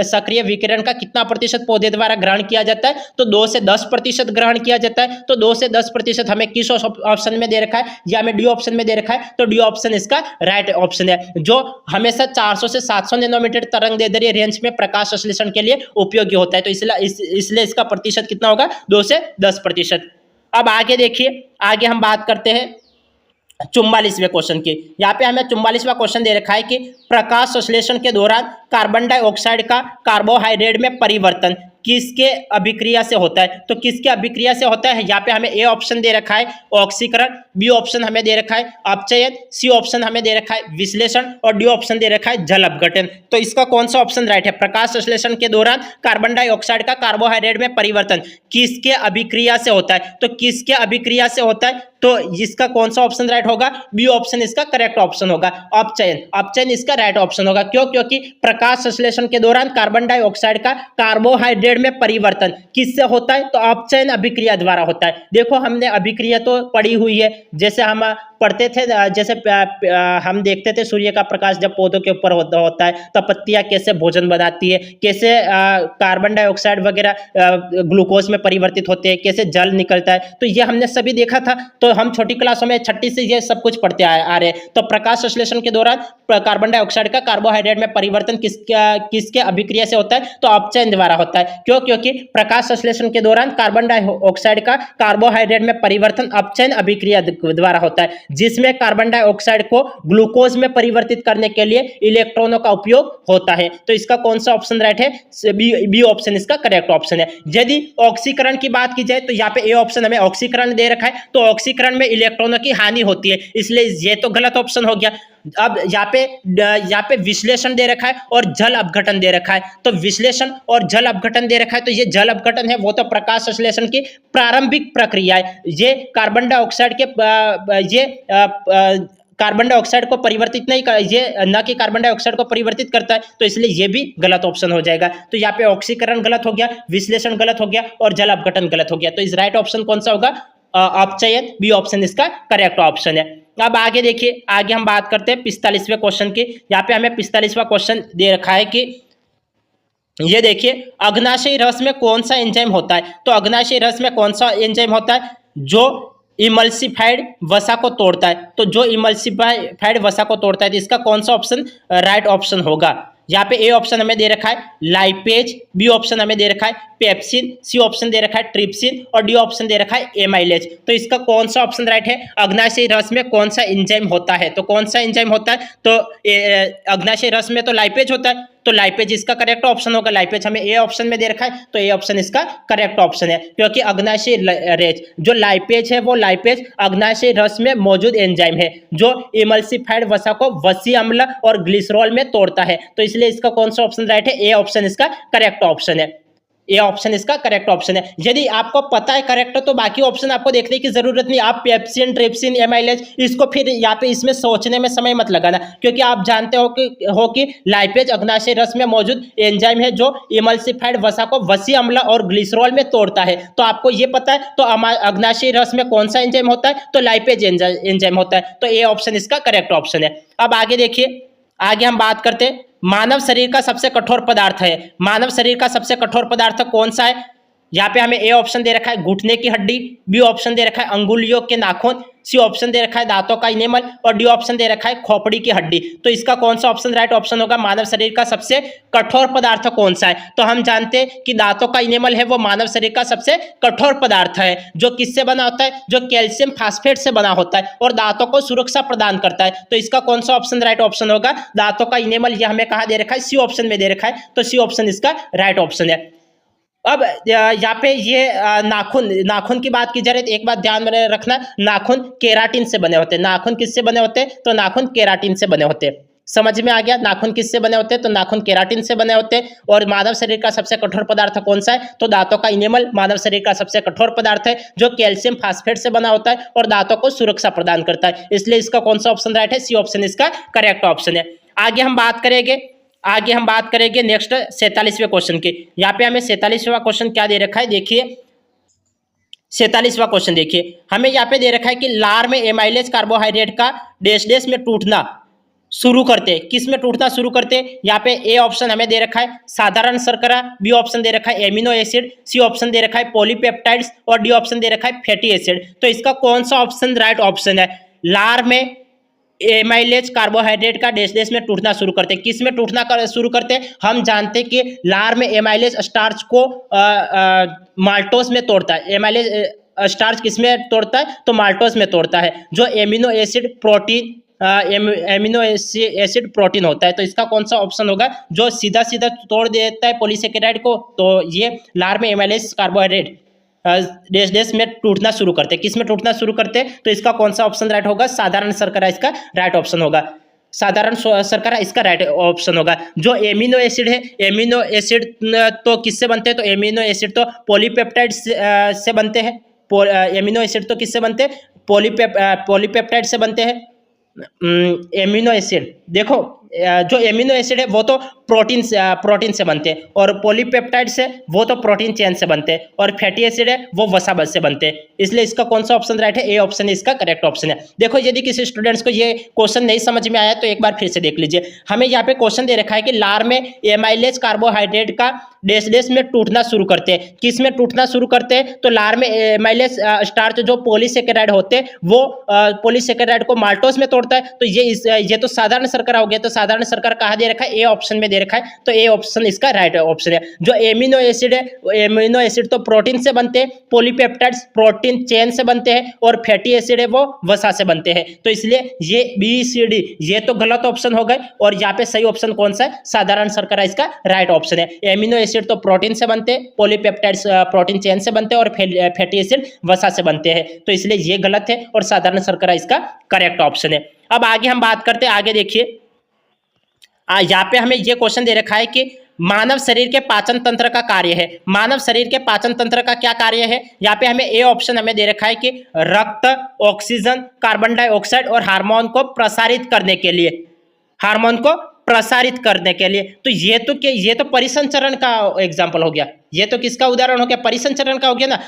S1: सक्रिय विकिरण का कितना प्रतिशत पौधे द्वारा ग्रहण किया जाता है? तो 2 से 10% ग्रहण किया जाता है। तो 2 से 10% हमें किस ऑप्शन में दे रखा है? या हमें डी ऑप्शन में दे रखा है। तो डी ऑप्शन इसका राइट ऑप्शन है, जो हमेशा 400 से 700 नैनोमीटर तरंगदैर्ध्य रेंज में प्रकाश संश्लेषण के लिए उपयोगी होता है। तो इसलिए इसका प्रतिशत कितना होगा? 2 से 10%। अब आगे देखिए, आगे हम बात करते हैं 44वें क्वेश्चन की। यहाँ पे हमें 44वां क्वेश्चन दे रखा है कि प्रकाश संश्लेषण के दौरान कार्बन डाइऑक्साइड का कार्बोहाइड्रेट में परिवर्तन किसके अभिक्रिया से होता है। तो किसके अभिक्रिया से होता है, यहाँ पे हमें ए ऑप्शन दे रखा है ऑक्सीकरण, बी ऑप्शन हमें दे रखा है अपचयन, सी ऑप्शन हमें दे रखा है विश्लेषण और डी ऑप्शन दे रखा है जल अपघटन। तो इसका कौन सा ऑप्शन राइट है? प्रकाश संश्लेषण के दौरान कार्बन डाइऑक्साइड का कार्बोहाइड्रेट में परिवर्तन किसके अभिक्रिया से होता है। तो किसके अभिक्रिया से होता है, तो इसका कौन सा ऑप्शन राइट होगा? बी ऑप्शन इसका करेक्ट ऑप्शन होगा, अपचयन। अपचयन इसका राइट ऑप्शन होगा। क्यों? क्योंकि प्रकाश संश्लेषण के दौरान कार्बन डाइऑक्साइड का कार्बोहाइड्रेट में परिवर्तन किससे होता है? तो अपचयन अभिक्रिया द्वारा होता है। देखो हमने अभिक्रिया तो पढ़ी हुई है, जैसे हम पढ़ते थे, जैसे हम देखते थे सूर्य का प्रकाश जब पौधों के ऊपर होता है तो पत्तियां कैसे भोजन बनाती है, कैसे कार्बन डाइऑक्साइड वगैरह ग्लूकोज में परिवर्तित होते हैं, कैसे जल निकलता है। तो ये हमने सभी देखा था। तो हम छोटी क्लासों में छठी से ये सब कुछ पढ़ते आ रहे हैं। तो प्रकाश संश्लेषण के दौरान कार्बन डाइऑक्साइड का कार्बोहाइड्रेट में परिवर्तन किसके अभिक्रिया से होता है? तो अपचयन द्वारा होता है। क्यों? क्योंकि प्रकाश संश्लेषण के दौरान कार्बन डाइऑक्साइड का कार्बोहाइड्रेट में परिवर्तन अपचयन अभिक्रिया द्वारा होता है, जिसमें कार्बन डाइऑक्साइड को ग्लूकोज में परिवर्तित करने के लिए इलेक्ट्रॉनों का उपयोग होता है। तो इसका कौन सा ऑप्शन राइट है? बी ऑप्शन इसका करेक्ट ऑप्शन है। यदि ऑक्सीकरण की बात की जाए तो यहाँ पे ए ऑप्शन हमें ऑक्सीकरण दे रखा है, तो ऑक्सीकरण में इलेक्ट्रॉनों की हानि होती है, इसलिए ये तो गलत ऑप्शन हो गया। अब यहाँ पे विश्लेषण दे रखा है और जल अपघटन दे रखा है। तो विश्लेषण और जल अपघटन दे रखा है, तो ये जल अपघटन है वो तो प्रकाश संश्लेषण की प्रारंभिक प्रक्रिया है। ये कार्बन डाइऑक्साइड के कार्बन डाइऑक्साइड को परिवर्तित नहीं कर, ये न कि कार्बन डाइऑक्साइड को परिवर्तित करता है, तो इसलिए ये भी गलत ऑप्शन हो जाएगा। तो यहाँ पे ऑक्सीकरण गलत हो गया, विश्लेषण गलत हो गया और जल अपघटन गलत हो गया। तो इस राइट ऑप्शन कौन सा होगा? अपचयन, बी ऑप्शन इसका करेक्ट ऑप्शन है। अब आगे देखिए, आगे हम बात करते हैं 45वें क्वेश्चन की। यहाँ पे हमें 45वां क्वेश्चन दे रखा है कि ये देखिए, अग्नाशयी रस में कौन सा एंजाइम होता है। तो अग्नाशयी रस में कौन सा एंजाइम होता है? जो इमल्सिफाइड वसा को तोड़ता है। तो जो इमल्सिफाइड वसा को तोड़ता है, तो इसका कौन सा ऑप्शन राइट ऑप्शन होगा? यहाँ पे ए ऑप्शन हमें दे रखा है लाइपेज, बी ऑप्शन हमें दे रखा है पेप्सिन, सी ऑप्शन दे रखा है ट्रिप्सिन और डी ऑप्शन दे रखा है एमाइलेज। तो इसका कौन सा ऑप्शन राइट है? अग्नाशयी रस में कौन सा एंजाइम होता है? तो कौन सा एंजाइम होता है? तो अग्नाशयी रस में तो लाइपेज होता है, तो लाइपेज इसका करेक्ट ऑप्शन होगा। लाइपेज हमें ए ऑप्शन में दे रखा है, तो ए ऑप्शन इसका करेक्ट ऑप्शन है। क्योंकि अग्नाशयी रेज जो लाइपेज है, वो लाइपेज अग्नाशयी रस में मौजूद एंजाइम है जो इमल्सिफाइड वसा को वसी अम्ल और ग्लिसरॉल में तोड़ता है। तो इसलिए इसका कौन सा ऑप्शन राइट है? ए ऑप्शन इसका करेक्ट ऑप्शन है। ये ऑप्शन इसका करेक्ट ऑप्शन है। यदि आपको पता है करेक्ट तो बाकी ऑप्शन आपको देखने की जरूरत नहीं। आप पेप्सिन, ट्रिप्सिन, एमाइलेज इसको फिर यहाँ पे इसमें सोचने में समय मत लगाना, क्योंकि आप जानते हो कि लाइपेज अग्नाशयी रस में मौजूद एंजाइम है जो इमल्सिफाइड वसा को वसी अम्ल और ग्लिसरॉल में तोड़ता है। तो आपको ये पता है, तो अग्नाशयी रस में कौन सा एंजाइम होता है? तो लाइपेज एंजाइम होता है। तो ये ऑप्शन इसका करेक्ट ऑप्शन है। अब आगे देखिए, आगे हम बात करते हैं मानव शरीर का सबसे कठोर पदार्थ है। मानव शरीर का सबसे कठोर पदार्थ कौन सा है? यहाँ पे हमें ए ऑप्शन दे रखा है घुटने की हड्डी, बी ऑप्शन दे रखा है अंगुलियों के नाखून, सी ऑप्शन दे रखा है दांतों का इनेमल और डी ऑप्शन दे रखा है खोपड़ी की हड्डी। तो इसका कौन सा ऑप्शन राइट ऑप्शन होगा? मानव शरीर का सबसे कठोर पदार्थ कौन सा है? तो हम जानते हैं कि दांतों का इनेमल है वो मानव शरीर का सबसे कठोर पदार्थ है, जो किससे बना होता है? जो कैल्शियम फास्फेट से बना होता है और दांतों को सुरक्षा प्रदान करता है। तो इसका कौन सा ऑप्शन राइट ऑप्शन होगा? दांतों का इनेमल। यह हमें कहाँ दे रखा है? सी ऑप्शन में दे रखा है, तो सी ऑप्शन इसका राइट ऑप्शन है। अब यहाँ पे ये नाखून की बात की जा रही है, तो एक बात ध्यान में रखना, नाखून केराटिन से बने होते हैं। नाखून किससे बने होते हैं? तो नाखून केराटिन से बने होते हैं। समझ में आ गया? नाखून किससे बने होते हैं? तो नाखून केराटिन से बने होते हैं। और मानव शरीर का सबसे कठोर पदार्थ कौन सा है? तो दांतों का इनेमल मानव शरीर का सबसे कठोर पदार्थ है, जो कैल्शियम फास्फेट से बना होता है और दांतों को सुरक्षा प्रदान करता है। इसलिए इसका कौन सा ऑप्शन राइट है? सी ऑप्शन इसका करेक्ट ऑप्शन है। आगे हम बात करेंगे नेक्स्ट 47वें क्वेश्चन की। यहाँ पे हमें 47वां क्वेश्चन क्या दे रखा है? देखिए 47वां क्वेश्चन देखिए, हमें यहाँ पे दे रखा है कि लार में एमाइलेज कार्बोहाइड्रेट का डैश डैश में टूटना शुरू करते, किस में टूटना शुरू करते? यहाँ पे ए ऑप्शन हमें दे रखा है साधारण शर्करा, बी ऑप्शन दे रखा है एमिनो एसिड, सी ऑप्शन दे रखा है पॉलीपेप्टाइड्स और डी ऑप्शन दे रखा है फैटी एसिड। तो इसका कौन सा ऑप्शन राइट ऑप्शन है? लार में एमाइलेज कार्बोहाइड्रेट का डैश डैश में टूटना शुरू करते हैं। किस में टूटना शुरू करते हैं? हम जानते हैं कि लार में एमाइलेज स्टार्च को माल्टोस में तोड़ता है। एमाइलेज स्टार्च किसमें तोड़ता है, तो माल्टोज में तोड़ता है, जो amino acid protein amino acid protein होता है। तो इसका कौन सा ऑप्शन होगा, जो सीधा सीधा तोड़ देता है पॉलीसेकेराइड को, तो ये लार में एमाइलेज कार्बोहाइड्रेट डेस डेस में टूटना शुरू करते हैं। किस में टूटना शुरू करते हैं, तो इसका कौन सा ऑप्शन राइट होगा, साधारण शर्करा इसका राइट ऑप्शन होगा। साधारण शर्करा इसका राइट ऑप्शन होगा। जो एमिनो एसिड है, एमिनो एसिड तो किससे बनते हैं, तो एमिनो एसिड तो पॉलीपेप्टाइड से बनते हैं। एमिनो एसिड तो किससे बनते हैं, पॉलीपेप्टाइड से बनते हैं। एमिनो एसिड देखो, जो एमिनो एसिड है वो तो प्रोटीन से बनते हैं, और पॉलीपेप्टाइड से वो तो प्रोटीन चेन से बनते हैं, और फैटी एसिड है वो वसा से बनते हैं। इसलिए इसका कौन सा ऑप्शन राइट है, ए ऑप्शन इसका करेक्ट ऑप्शन है। देखो यदि किसी स्टूडेंट्स को ये क्वेश्चन नहीं समझ में आया तो एक बार फिर से देख लीजिए। हमें यहाँ पे क्वेश्चन दे रखा है कि लार में एमाइलेज कार्बोहाइड्रेट का डेस डेस में टूटना शुरू करते हैं। किस में टूटना शुरू करते हैं, तो लार में एमाइलेज स्टार्च जो पॉलीसेकेराइड होते हैं वो पॉलीसेकेराइड को माल्टोज में तोड़ता है। तो ये तो साधारण शर्करा हो गया। तो साधारण शर्करा कहाँ दे रखा है, ए ऑप्शन में दे रखा है। तो ए ऑप्शन इसका राइट ऑप्शन है। जो एमिनो एसिड है, एमिनो एसिड तो प्रोटीन से बनते हैं, पॉलीपेप्टाइड्स प्रोटीन चेन से बनते हैं, और फैटी एसिड है वो वसा से बनते हैं। तो इसलिए ये बी सी डी ये तो गलत ऑप्शन हो गए, और यहाँ पे सही ऑप्शन कौन सा है, साधारण शर्करा इसका राइट ऑप्शन है। एमिनो एसिड तो प्रोटीन से बनते हैं, पॉलीपेप्टाइड्स प्रोटीन चेन से बनते हैं, और फैटी एसिड वसा से बनते हैं। तो इसलिए ये गलत है, और साधारण शर्करा इसका करेक्ट ऑप्शन है। अब आगे हम बात करते हैं। आगे देखिए, यहाँ पे हमें ये क्वेश्चन दे रखा है कि मानव शरीर के पाचन तंत्र का कार्य है। मानव शरीर के पाचन तंत्र का क्या कार्य है, यहाँ पे हमें ए ऑप्शन हमें दे रखा है कि रक्त, ऑक्सीजन, कार्बन डाइऑक्साइड और हार्मोन को प्रसारित करने के लिए, हार्मोन को प्रसारित करने के लिए। तो ये तो परिसंचरण का एग्जाम्पल हो गया। ये तो किसका उदाहरण हो गया, परिसंचरण का हो गया ना।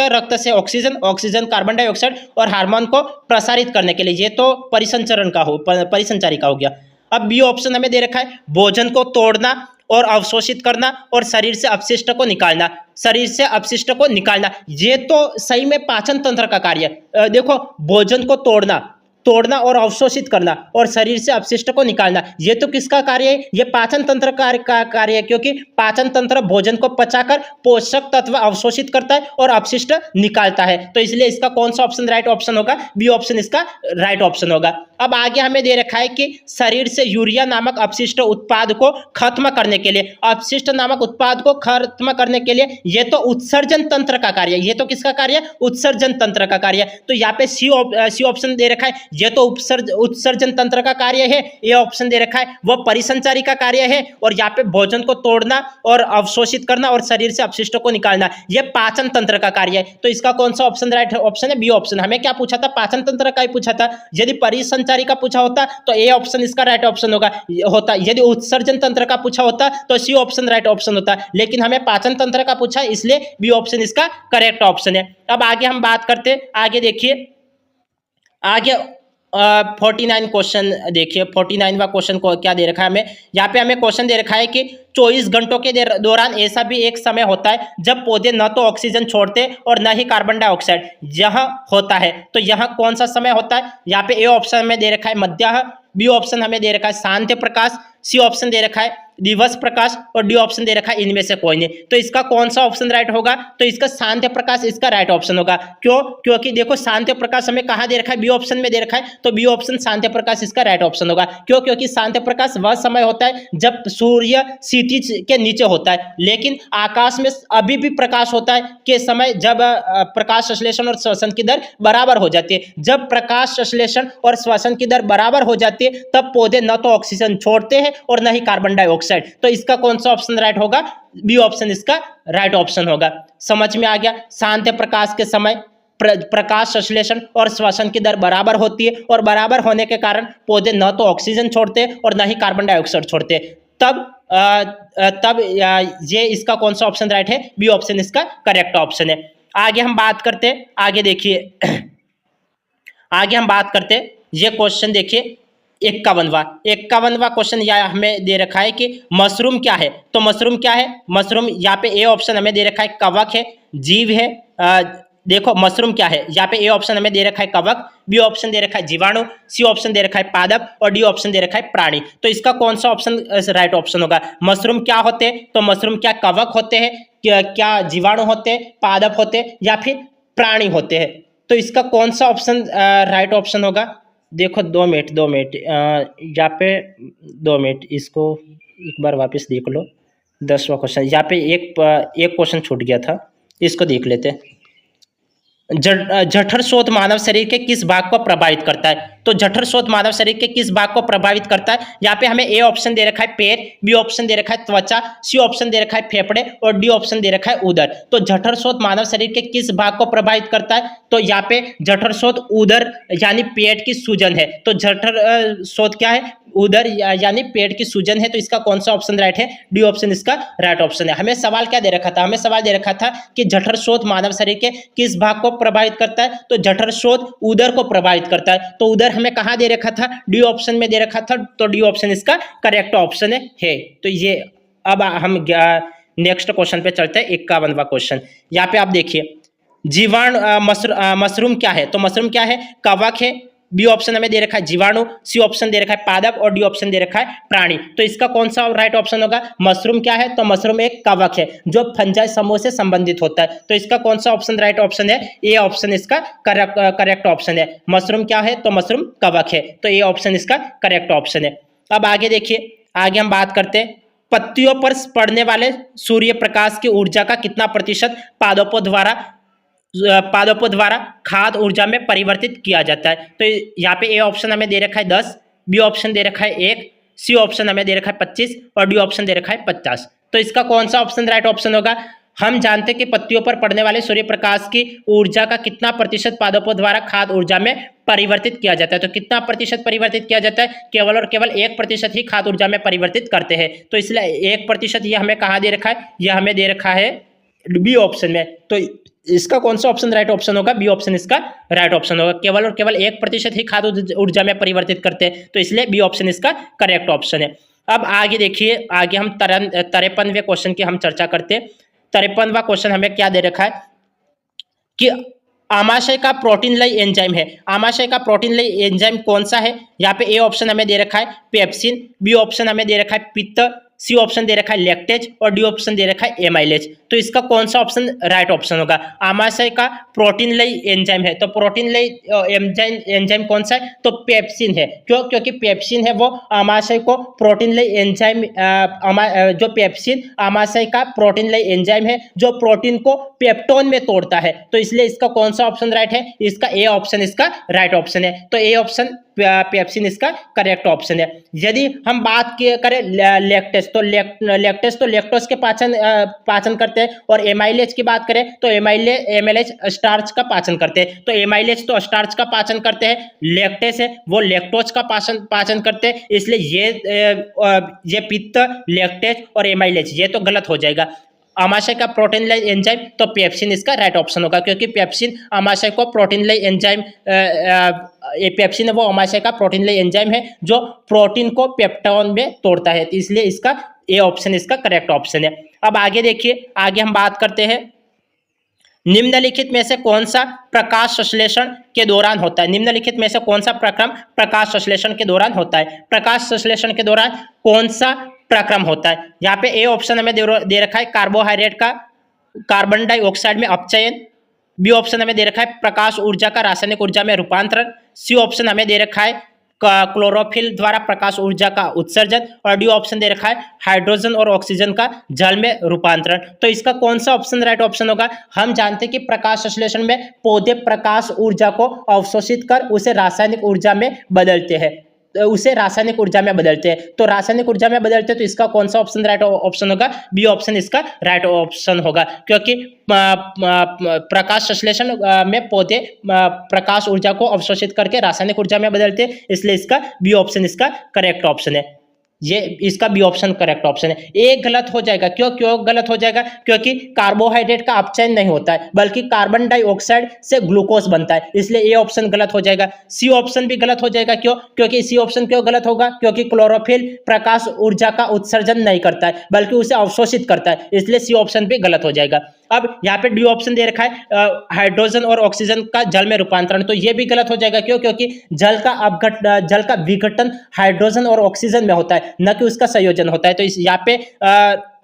S1: रक्त से ऑक्सीजन कार्बन डाइऑक्साइड और हार्मोन को प्रसारित करने के लिए, ये तो परिसंचरण का परिसंचारी का हो गया। अब बी ऑप्शन हमें दे रखा है, भोजन को तोड़ना और अवशोषित करना और शरीर से अपशिष्ट को निकालना, शरीर से अपशिष्ट को निकालना। ये तो सही में पाचन तंत्र का कार्य है। देखो, भोजन को तोड़ना और अवशोषित करना और शरीर से अपशिष्ट को निकालना, ये तो किसका कार्य है, ये पाचन तंत्र का कार्य है। क्योंकि पाचन तंत्र भोजन को पचाकर पोषक तत्व अवशोषित करता है और अपशिष्ट निकालता है। तो इसलिए इसका कौन सा ऑप्शन राइट ऑप्शन होगा, बी ऑप्शन इसका राइट ऑप्शन होगा। अब आगे हमें दे रखा है कि शरीर से यूरिया नामक अपशिष्ट उत्पाद को खत्म करने के लिए, अपशिष्ट नामक उत्पाद को खत्म करने के लिए, ये तो उत्सर्जन तंत्र का कार्य है। ये तो किसका कार्य है, उत्सर्जन तंत्र का कार्य है। तो यहाँ पे सी ऑप्शन दे रखा है, ये तो उत्सर्जन तंत्र का कार्य है। ये ऑप्शन दे रखा है वह परिसंचारी का कार्य है, और यहाँ पे भोजन को तोड़ना और अवशोषित करना और शरीर से अपशिष्ट को निकालना, ये पाचन तंत्र का कार्य है। तो इसका कौन सा ऑप्शन राइट ऑप्शन है, बी ऑप्शन। हमें क्या पूछा था, पाचन तंत्र का ही पूछा था। यदि परिसंचारी का पूछा होता तो ए ऑप्शन इसका राइट ऑप्शन होता। यदि उत्सर्जन तंत्र का पूछा होता तो सी ऑप्शन राइट ऑप्शन होता। लेकिन हमें पाचन तंत्र का पूछा, इसलिए बी ऑप्शन इसका करेक्ट ऑप्शन है। अब आगे हम बात करते हैं। आगे देखिए, आगे 49 क्वेश्चन देखिए। 49वां क्वेश्चन को क्या दे रखा है हमें, यहाँ पे हमें क्वेश्चन दे रखा है कि 24 घंटों के दौरान ऐसा भी एक समय होता है जब पौधे न तो ऑक्सीजन छोड़ते और न ही कार्बन डाइऑक्साइड, यह होता है। तो यह कौन सा समय होता है, यहाँ पे ए ऑप्शन हमें दे रखा है मध्याह्न, बी ऑप्शन हमें दे रखा है शांत प्रकाश, सी ऑप्शन दे रखा है दिवस प्रकाश, और डी ऑप्शन दे रखा है इनमें से कोई नहीं। तो इसका कौन सा ऑप्शन राइट होगा, तो इसका शांत प्रकाश इसका राइट ऑप्शन होगा। क्यों, क्योंकि देखो शांत प्रकाश हमें कहाँ दे रखा है, बी ऑप्शन में दे रखा है। तो बी ऑप्शन शांत प्रकाश इसका राइट ऑप्शन होगा। क्यों, क्योंकि शांत प्रकाश वह समय होता है जब सूर्य क्षितिज के नीचे होता है, लेकिन आकाश में अभी भी प्रकाश होता है के समय जब प्रकाश संश्लेषण और श्वसन की दर बराबर हो जाती है। जब प्रकाश संश्लेषण और श्वसन की दर बराबर हो जाती है तब पौधे न तो ऑक्सीजन छोड़ते हैं और न ही कार्बन डाइऑक्साइड। तो इसका कौन सा ऑप्शन राइट होगा, बी ऑप्शन इसका राइट ऑप्शन होगा। समझ में आ गया, शांत प्रकाश के समय प्रकाश संश्लेषण और श्वसन की दर बराबर होती है, और बराबर होने के कारण पौधे न तो ऑक्सीजन छोड़ते और न ही कार्बन डाइऑक्साइड छोड़ते। तब ये इसका कौन सा ऑप्शन राइट है, बी ऑप्शन इसका करेक्ट ऑप्शन है। आगे हम बात करते हैं। आगे देखिए, आगे हम बात करते हैं। ये क्वेश्चन देखिए 51वां क्वेश्चन यह हमें दे रखा है कि मशरूम क्या है। तो मशरूम क्या है, मशरूम यहाँ पे ए ऑप्शन हमें दे रखा है कवक है, जीव है। देखो मशरूम क्या है, यहाँ पे ए ऑप्शन हमें दे रखा है कवक, बी ऑप्शन दे रखा है जीवाणु, सी ऑप्शन दे रखा है पादप, और डी ऑप्शन दे रखा है प्राणी। तो इसका कौन सा ऑप्शन राइट ऑप्शन होगा, मशरूम क्या होते हैं, तो मशरूम क्या कवक होते हैं, क्या जीवाणु होते हैं, पादप होते हैं, या फिर प्राणी होते हैं। तो इसका कौन सा ऑप्शन राइट ऑप्शन होगा? देखो 2 मिनट यहाँ पे 2 मिनट, इसको एक बार वापस देख लो। 10वां क्वेश्चन, यहाँ पे एक क्वेश्चन छूट गया था, इसको देख लेते हैं। जठर शोथ मानव शरीर के किस भाग को प्रभावित करता है? तो जठर शोथ मानव शरीर के किस भाग को प्रभावित करता है? यहाँ पे हमें ए ऑप्शन दे रखा है पैर, बी ऑप्शन दे रखा है त्वचा, सी ऑप्शन दे रखा है फेफड़े और डी ऑप्शन दे रखा है उदर। तो जठर शोथ मानव शरीर के किस भाग को प्रभावित करता है? तो यहाँ पे जठर शोथ उदर यानी पेट की सूजन है। तो जठर शोथ क्या है? उदर यानी पेट की सूजन है। तो इसका कौन सा ऑप्शन राइट है? डी ऑप्शन इसका राइट ऑप्शन है। हमें सवाल क्या दे रखा था? हमें सवाल दे रखा था कि जठर शोथ मानव शरीर के किस भाग को प्रभावित करता है? तो जठर शोथ उदर को प्रभावित करता है। तो उदर हमें कहाँ दे रखा था? डी ऑप्शन में दे रखा था। तो डी ऑप्शन इसका करेक्ट ऑप्शन है। तो ये अब हम नेक्स्ट क्वेश्चन पे चलते हैं, 51वां क्वेश्चन। यहाँ पे आप देखिए जीवाणु मशरूम क्या है? तो मशरूम क्या है? कवक है। बी ऑप्शन हमें दे रखा है जीवाणु, सी ऑप्शन दे रखा है पादप और डी ऑप्शन दे रखा है प्राणी। तो इसका कौन सा राइट ऑप्शन होगा? मशरूम क्या है? तो मशरूम एक कवक है जो फंजाई समूह से संबंधित होता है। तो इसका कौन सा ऑप्शन राइट ऑप्शन है? ए ऑप्शन इसका करेक्ट ऑप्शन है। मशरूम क्या है? तो मशरूम कवक है। तो ए ऑप्शन इसका करेक्ट ऑप्शन है। अब आगे देखिए, आगे हम बात करते हैं पत्तियों पर पड़ने वाले सूर्य प्रकाश की ऊर्जा का कितना प्रतिशत पादपों द्वारा खाद्य ऊर्जा में परिवर्तित किया जाता है? तो यहाँ पे ए ऑप्शन हमें दे रखा है 10, बी ऑप्शन दे रखा है 1, सी ऑप्शन हमें दे रखा है 25 और डी ऑप्शन दे रखा है 50। तो इसका कौन सा ऑप्शन राइट ऑप्शन होगा? हम जानते हैं कि पत्तियों पर पड़ने वाले सूर्य प्रकाश की ऊर्जा का कितना प्रतिशत पादपों द्वारा खाद्य ऊर्जा में परिवर्तित किया जाता है? तो कितना प्रतिशत परिवर्तित किया जाता है? केवल और केवल 1% ही खाद्य ऊर्जा में परिवर्तित करते हैं। तो इसलिए 1% ये हमें कहाँ दे रखा है? यह हमें दे रखा है बी ऑप्शन में। तो इसका कौन सा ऑप्शन राइट ऑप्शन होगा? बी ऑप्शन इसका राइट ऑप्शन होगा। केवल और केवल 1% ही खाद्य ऊर्जा में परिवर्तित करते हैं। तो इसलिए बी ऑप्शन इसका करेक्ट ऑप्शन है। अब आगे देखिए, आगे हम 53वें क्वेश्चन की हम चर्चा करते हैं। 53वां क्वेश्चन हमें क्या दे रखा है कि आमाशय का प्रोटीन लय एंजाइम है। आमाशय का प्रोटीन लय एंजाइम कौन सा है? यहाँ पे ए ऑप्शन हमें दे रखा है पेप्सिन, बी ऑप्शन हमें दे रखा है पित्त, सी ऑप्शन दे रखा है लैक्टेज और डी ऑप्शन दे रखा है एमाइलेज। तो इसका कौन सा ऑप्शन राइट ऑप्शन होगा? आमाशय का प्रोटीन लय एंजाइम है। तो प्रोटीन लय एंजाइम कौन सा है? तो पेप्सिन है। क्यों? क्योंकि पेप्सिन है वो आमाशय को प्रोटीन लय एंजाइम, जो पेप्सिन आमाशय का प्रोटीन लय एंजाइम है जो प्रोटीन को पेप्टोन में तोड़ता है। तो इसलिए इसका कौन सा ऑप्शन राइट है? इसका ए ऑप्शन इसका राइट ऑप्शन है। तो ए ऑप्शन पेप्सिन इसका करेक्ट ऑप्शन है। यदि हम बात करें लैक्टेज, तो लैक्टेज तो लैक्टोज के पाचन करते हैं और एमाइलेज की बात करें तो एमाइलेज स्टार्च का पाचन करते हैं। तो एमाइलेज तो स्टार्च का पाचन करते हैं, लैक्टेज है वो लैक्टोज का पाचन करते हैं। इसलिए ये पित्त, लैक्टेज और एमाइलेज ये तो गलत हो जाएगा। आमाशय का प्रोटीन लय एंजाइम तो पेप्सिन इसका राइट ऑप्शन होगा, क्योंकि पेप्सिन आमाशय को प्रोटीन लय एंजाइम, पेप्सिन है वो आमाशय का प्रोटीन लय एंजाइम है जो प्रोटीन को पेप्टोन में तोड़ता है। इसलिए इसका ए ऑप्शन इसका करेक्ट ऑप्शन है। अब आगे देखिए, आगे हम बात करते हैं निम्नलिखित में से कौन सा प्रकाश संश्लेषण के दौरान होता है? निम्नलिखित में से कौन सा प्रक्रम प्रकाश संश्लेषण के दौरान होता है? प्रकाश संश्लेषण के दौरान कौन सा प्रक्रम होता है? यहाँ पे ए ऑप्शन हमें दे रखा है कार्बोहाइड्रेट का कार्बन डाइऑक्साइड में अपचयन, बी ऑप्शन हमें दे रखा है प्रकाश ऊर्जा का रासायनिक ऊर्जा में रूपांतरण, सी ऑप्शन हमें दे रखा है क्लोरोफिल द्वारा प्रकाश ऊर्जा का उत्सर्जन और डी ऑप्शन दे रखा है हाइड्रोजन और ऑक्सीजन का जल में रूपांतरण। तो इसका कौन सा ऑप्शन राइट ऑप्शन होगा? हम जानते हैं कि प्रकाश संश्लेषण में पौधे प्रकाश ऊर्जा को अवशोषित कर उसे रासायनिक ऊर्जा में बदलते हैं, तो रासायनिक ऊर्जा में बदलते हैं। तो इसका कौन सा ऑप्शन राइट ऑप्शन होगा? बी ऑप्शन इसका राइट ऑप्शन होगा, क्योंकि प्रकाश संश्लेषण में पौधे प्रकाश ऊर्जा को अवशोषित करके रासायनिक ऊर्जा में बदलते हैं। इसलिए इसका बी ऑप्शन इसका करेक्ट ऑप्शन है। ये इसका बी ऑप्शन करेक्ट ऑप्शन है। एक गलत हो जाएगा, क्यों गलत हो जाएगा? क्योंकि कार्बोहाइड्रेट का अपचयन नहीं होता है बल्कि कार्बन डाइऑक्साइड से ग्लूकोज बनता है, इसलिए ए ऑप्शन गलत हो जाएगा। सी ऑप्शन भी गलत हो जाएगा। क्यों? क्योंकि सी ऑप्शन क्यों गलत होगा? क्योंकि क्लोरोफिल प्रकाश ऊर्जा का उत्सर्जन नहीं करता है बल्कि उसे अवशोषित करता है, इसलिए सी ऑप्शन भी गलत हो जाएगा। अब यहाँ पे डी ऑप्शन दे रखा है हाइड्रोजन और ऑक्सीजन का जल में रूपांतरण, तो ये भी गलत हो जाएगा। क्यों? क्योंकि जल का विघटन हाइड्रोजन और ऑक्सीजन में होता है, न कि उसका संयोजन होता है। तो इस यहाँ पे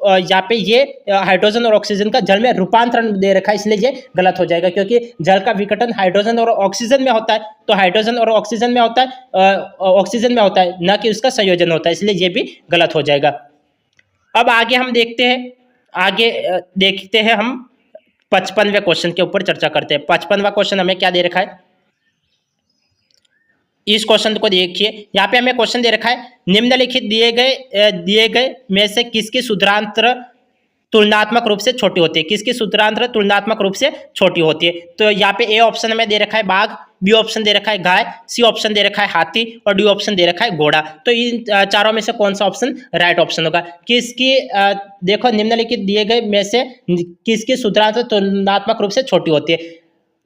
S1: यहाँ पे ये हाइड्रोजन और ऑक्सीजन का जल में रूपांतरण दे रखा है, इसलिए ये गलत हो जाएगा, क्योंकि जल का विघटन हाइड्रोजन और ऑक्सीजन में होता है, तो हाइड्रोजन और ऑक्सीजन में होता है, ऑक्सीजन में होता है, ना कि उसका संयोजन होता है, इसलिए ये भी गलत हो जाएगा। अब आगे हम देखते हैं, आगे देखते हैं हम 55वें क्वेश्चन के ऊपर चर्चा करते हैं। 55वां क्वेश्चन हमें क्या दे रखा है, इस क्वेश्चन को देखिए। यहाँ पे हमें क्वेश्चन दे रखा है, निम्नलिखित दिए गए में से किसकी शुद्धांत्र तुलनात्मक रूप से छोटी होती है, किसकी शुद्धांत्र तुलनात्मक रूप से छोटी होती है। तो यहाँ पे ए ऑप्शन हमें दे रखा है बाघ, बी ऑप्शन दे रखा है गाय, सी ऑप्शन दे रखा है हाथी और डी ऑप्शन दे रखा है घोड़ा। तो इन चारों में से कौन सा ऑप्शन राइट ऑप्शन होगा? किसकी देखो, निम्नलिखित दिए गए में से किसकी शुद्धांत्र तुलनात्मक रूप से छोटी होती है?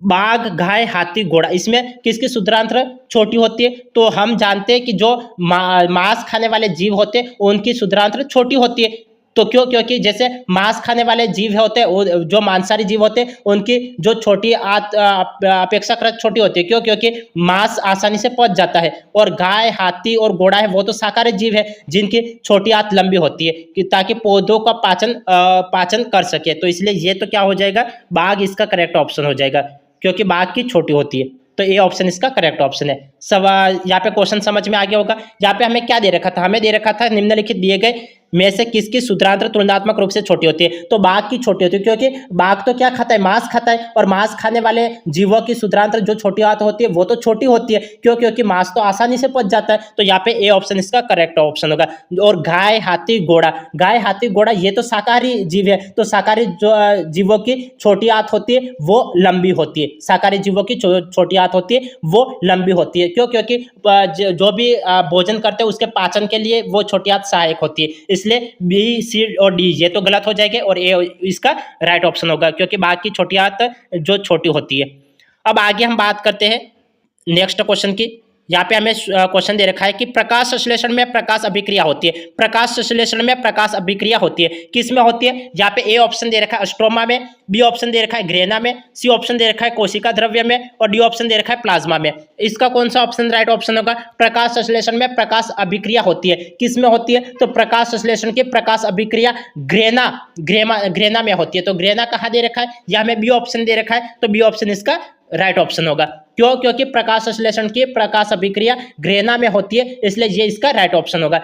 S1: बाघ, गाय, हाथी, घोड़ा, इसमें किसकी शुद्धांत्र छोटी होती है? तो हम जानते हैं कि जो मांस खाने वाले जीव होते हैं उनकी शुद्धांत्र छोटी होती है। तो क्यों? क्योंकि जैसे मांस खाने वाले जीव होते हैं, जो मांसाहारी जीव होते हैं, उनकी जो छोटी अपेक्षाकृत छोटी होती है। क्यों? क्योंकि मांस आसानी से पच जाता है। और गाय, हाथी और घोड़ा है वो तो शाकाहारी जीव है, जिनकी छोटी आंत लंबी होती है कि ताकि पौधों का पाचन कर सके। तो इसलिए ये तो क्या हो जाएगा, बाघ इसका करेक्ट ऑप्शन हो जाएगा, क्योंकि बाघ की छोटी होती है। तो ए ऑप्शन इसका करेक्ट ऑप्शन है। सवाल यहाँ पे क्वेश्चन समझ में आ गया होगा। यहाँ पे हमें क्या दे रखा था? हमें दे रखा था निम्नलिखित दिए गए में से किसकी शुद्धांत्र तुलनात्मक रूप से छोटी होती है? तो बाघ की छोटी होती है, क्योंकि बाघ तो क्या खाता है, मांस खाता है, और मांस खाने वाले जीवों की शुद्धांत्र जो छोटी आंत होती है वो तो छोटी होती है। क्यों? क्योंकि मांस तो आसानी से पच जाता है। तो यहाँ पे ए ऑप्शन इसका करेक्ट ऑप्शन होगा। और गाय, हाथी, घोड़ा, गाय, हाथी, घोड़ा ये तो शाकाहारी जीव है, तो शाकाहारी जो जीवों की छोटी आंत होती है वो लंबी होती है। शाकाहारी जीवों की छोटी आंत होती है वो लंबी होती है। क्यों? क्योंकि जो भी भोजन करते हैं उसके पाचन के लिए वो छोटी आंत सहायक होती है। इसलिए बी, सी और डी ये तो गलत हो जाएंगे और ए इसका राइट ऑप्शन होगा, क्योंकि बाकी छोटी आंत जो छोटी होती है। अब आगे हम बात करते हैं नेक्स्ट क्वेश्चन की। यहाँ पे हमें क्वेश्चन दे रखा है कि प्रकाश संश्लेषण में प्रकाश अभिक्रिया होती है। प्रकाश संश्लेषण में प्रकाश अभिक्रिया होती है, किस में होती है? यहाँ पे ए ऑप्शन दे रखा है स्ट्रोमा में, बी ऑप्शन दे रखा है ग्रेना में, सी ऑप्शन दे रखा है कोशिका द्रव्य में और डी ऑप्शन दे रखा है प्लाज्मा में। इसका कौन सा ऑप्शन राइट ऑप्शन होगा? प्रकाश संश्लेषण में प्रकाश अभिक्रिया होती है, किस में होती है? तो प्रकाश संश्लेषण की प्रकाश अभिक्रिया ग्रेना में होती है। तो ग्रेना कहाँ दे रखा है? यहाँ में बी ऑप्शन दे रखा है, तो बी ऑप्शन इसका राइट ऑप्शन होगा। क्यों? क्योंकि प्रकाश संश्लेषण की प्रकाश अभिक्रिया ग्रेना में होती है, इसलिए ये इसका राइट ऑप्शन होगा।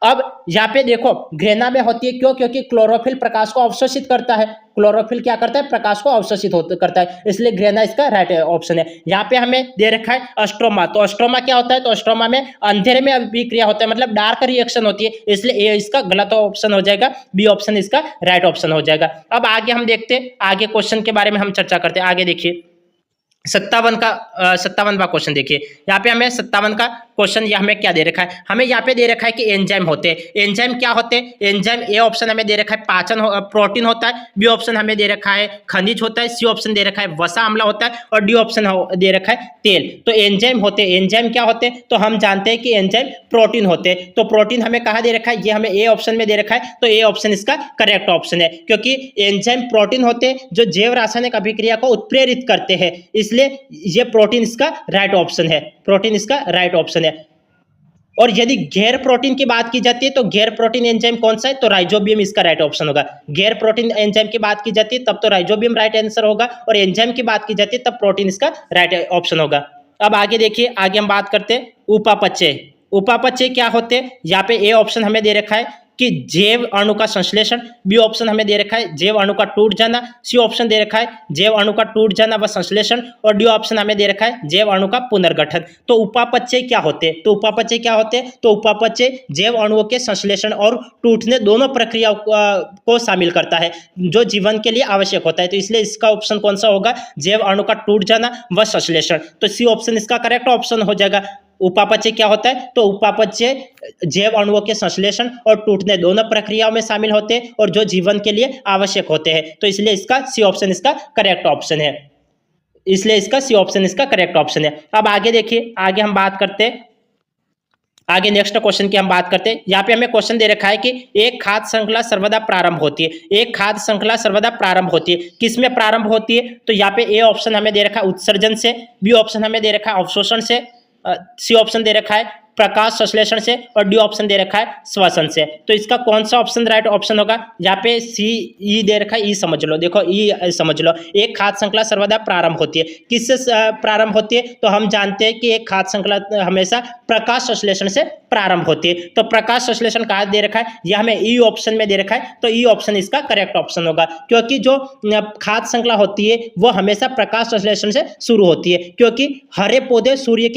S1: अब यहाँ पे देखो, ग्रेना में होती है, क्यों? क्योंकि क्लोरोफिल प्रकाश को अवशोषित करता है। क्लोरोफिल क्या करता है? प्रकाश को अवशोषित करता है, इसलिए ग्रेना इसका राइट ऑप्शन है। यहाँ पे हमें दे रखा है अस्ट्रोमा, तो अस्ट्रोमा क्या होता है? तो अस्ट्रोमा में अंधेरे में अभिक्रिया होता है, मतलब डार्क रिएक्शन होती है, इसलिए ए इसका गलत ऑप्शन हो जाएगा, बी ऑप्शन इसका राइट ऑप्शन हो जाएगा। अब आगे हम देखते हैं, आगे क्वेश्चन के बारे में हम चर्चा करते हैं। आगे देखिए 57वां क्वेश्चन देखिए। यहाँ पे हमें 57 का क्वेश्चन ये हमें क्या दे रखा है? हमें यहाँ पे दे रखा है कि एंजाइम होते हैं। एंजाइम क्या होते हैं? एंजाइम ए ऑप्शन हमें दे रखा है प्रोटीन होता है, बी ऑप्शन हमें दे रखा है खनिज होता है, सी ऑप्शन दे रखा है वसा अम्ल होता है और डी ऑप्शन दे रखा है तेल। तो एंजाइम होते हैं। एंजाइम क्या होते हैं? तो हम जानते हैं कि एंजाइम प्रोटीन होते हैं। तो प्रोटीन हमें कहाँ दे रखा है? ये हमें ए ऑप्शन में दे रखा है, तो ए ऑप्शन इसका करेक्ट ऑप्शन है, क्योंकि एंजाइम प्रोटीन होते हैं जो जैव रासायनिक अभिक्रिया को उत्प्रेरित करते हैं, इसलिए ये प्रोटीन इसका राइट ऑप्शन है। प्रोटीन इसका राइट ऑप्शन है। और यदि गैर प्रोटीन की बात की जाती है तो गैर प्रोटीन एंजाइम कौन सा है? तो राइजोबियम इसका राइट ऑप्शन होगा। गैर प्रोटीन एंजाइम की बात की जाती है तब तो राइजोबियम राइट आंसर होगा, और एंजाइम की बात की जाती है तब प्रोटीन इसका राइट ऑप्शन होगा। अब आगे देखिए, आगे हम बात करते हैं उपापचय। उपापचय क्या होते हैं? यहाँ पे ए ऑप्शन हमें दे रखा है कि जैव अणु का संश्लेषण, बी ऑप्शन हमें दे रखा है जैव अणु का टूट जाना, सी ऑप्शन दे रखा है जैव अणु का टूट जाना व संश्लेषण और डी ऑप्शन हमें दे रखा है जैव अणु का पुनर्गठन। तो उपापचय क्या होते हैं? तो उपापचय क्या होते हैं? तो उपापचय जैव अणुओं के संश्लेषण और टूटने दोनों प्रक्रियाओं को शामिल करता है, जो जीवन के लिए आवश्यक होता है। तो इसलिए इसका ऑप्शन कौन सा होगा? जैव अणु का टूट जाना व संश्लेषण। तो सी ऑप्शन इसका करेक्ट ऑप्शन हो जाएगा। उपापचय क्या होता है? तो उपापचय जैव अणुओं के संश्लेषण और टूटने दोनों प्रक्रियाओं में शामिल होते हैं और जो जीवन के लिए आवश्यक होते हैं। तो इसलिए इसका सी ऑप्शन इसका करेक्ट ऑप्शन है। इसलिए इसका सी ऑप्शन इसका करेक्ट ऑप्शन है। अब आगे देखिए, आगे हम बात करते हैं, आगे नेक्स्ट क्वेश्चन की हम बात करते हैं। यहाँ पे हमें क्वेश्चन दे रखा है कि एक खाद्य श्रृंखला सर्वदा प्रारंभ होती है। एक खाद्य श्रृंखला सर्वदा प्रारंभ होती है, किस में प्रारंभ होती है? तो यहाँ पे ए ऑप्शन हमें दे रखा है उत्सर्जन से, बी ऑप्शन हमें दे रखा है अवशोषण से, सी ऑप्शन दे रखा है प्रकाश संश्लेषण से, और डी ऑप्शन दे रखा है श्वसन से। तो इसका कौन सा ऑप्शन राइट ऑप्शन होगा? यहाँ पे सी ई दे रखा है, ई समझ लो, देखो ई समझ लो। एक खाद्य श्रृंखला सर्वदा प्रारंभ होती है, किससे प्रारंभ होती है? तो हम जानते हैं कि एक खाद्य श्रृंखला हमेशा प्रकाश संश्लेषण से प्रारंभ होती है। तो प्रकाश संश्लेषण कहाँ दे रखा है? यह हमें ई ऑप्शन में दे रखा है, तो ई ऑप्शन इसका करेक्ट ऑप्शन होगा, क्योंकि जो खाद्य श्रृंखला होती है वो हमेशा प्रकाश संश्लेषण से शुरू होती है, क्योंकि हरे पौधे सूर्य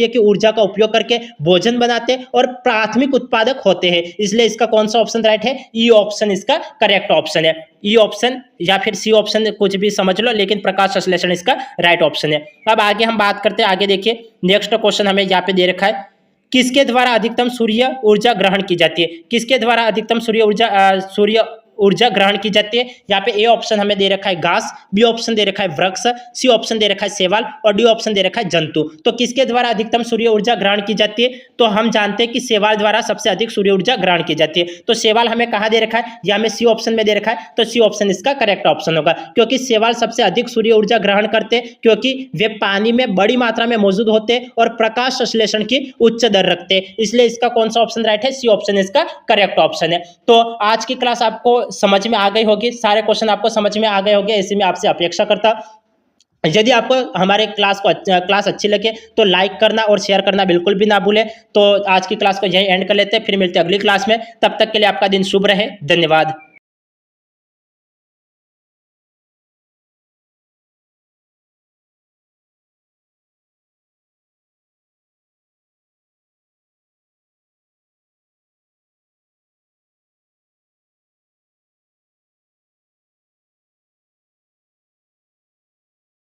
S1: की ऊर्जा का उपयोग करके भोजन बनाते हैं और प्राथमिक उत्पादक होते हैं। इसलिए इसका कौन सा ऑप्शन राइट है? ई ऑप्शन इसका करेक्ट ऑप्शन है। ई ऑप्शन या फिर सी ऑप्शन, कुछ भी समझ लो, लेकिन प्रकाश संश्लेषण इसका राइट ऑप्शन है। अब आगे हम बात करते हैं। आगे देखिए, नेक्स्ट क्वेश्चन हमें यहाँ पे दे रखा है, किसके द्वारा अधिकतम सूर्य ऊर्जा ग्रहण की जाती है? किसके द्वारा अधिकतम सूर्य ऊर्जा ग्रहण की जाती है? यहाँ पे ए ऑप्शन हमें दे रखा है घास, बी ऑप्शन दे रखा है वृक्ष, सी ऑप्शन दे रखा है शैवाल, और डी ऑप्शन दे रखा है जंतु। तो किसके द्वारा अधिकतम सूर्य ऊर्जा ग्रहण की जाती है? तो हम जानते हैं कि शैवाल द्वारा सबसे अधिक सूर्य ऊर्जा ग्रहण की जाती है। तो शैवाल हमें कहाँ दे रखा है? यहाँ में सी ऑप्शन में दे रखा है, तो सी ऑप्शन इसका करेक्ट ऑप्शन होगा, क्योंकि शैवाल सबसे अधिक सूर्य ऊर्जा ग्रहण करते हैं, क्योंकि वे पानी में बड़ी मात्रा में मौजूद होते हैं और प्रकाश संश्लेषण की उच्च दर रखते हैं। इसलिए इसका कौन सा ऑप्शन राइट है? सी ऑप्शन इसका करेक्ट ऑप्शन है। तो आज की क्लास आपको समझ में आ गई होगी, सारे क्वेश्चन आपको समझ में आ गए होंगे, ऐसे में आपसे अपेक्षा करता। यदि आपको हमारे क्लास अच्छी लगे तो लाइक करना और शेयर करना बिल्कुल भी ना भूलें। तो आज की क्लास को यही एंड कर लेते हैं, फिर मिलते हैं अगली क्लास में। तब तक के लिए आपका दिन शुभ रहे। धन्यवाद।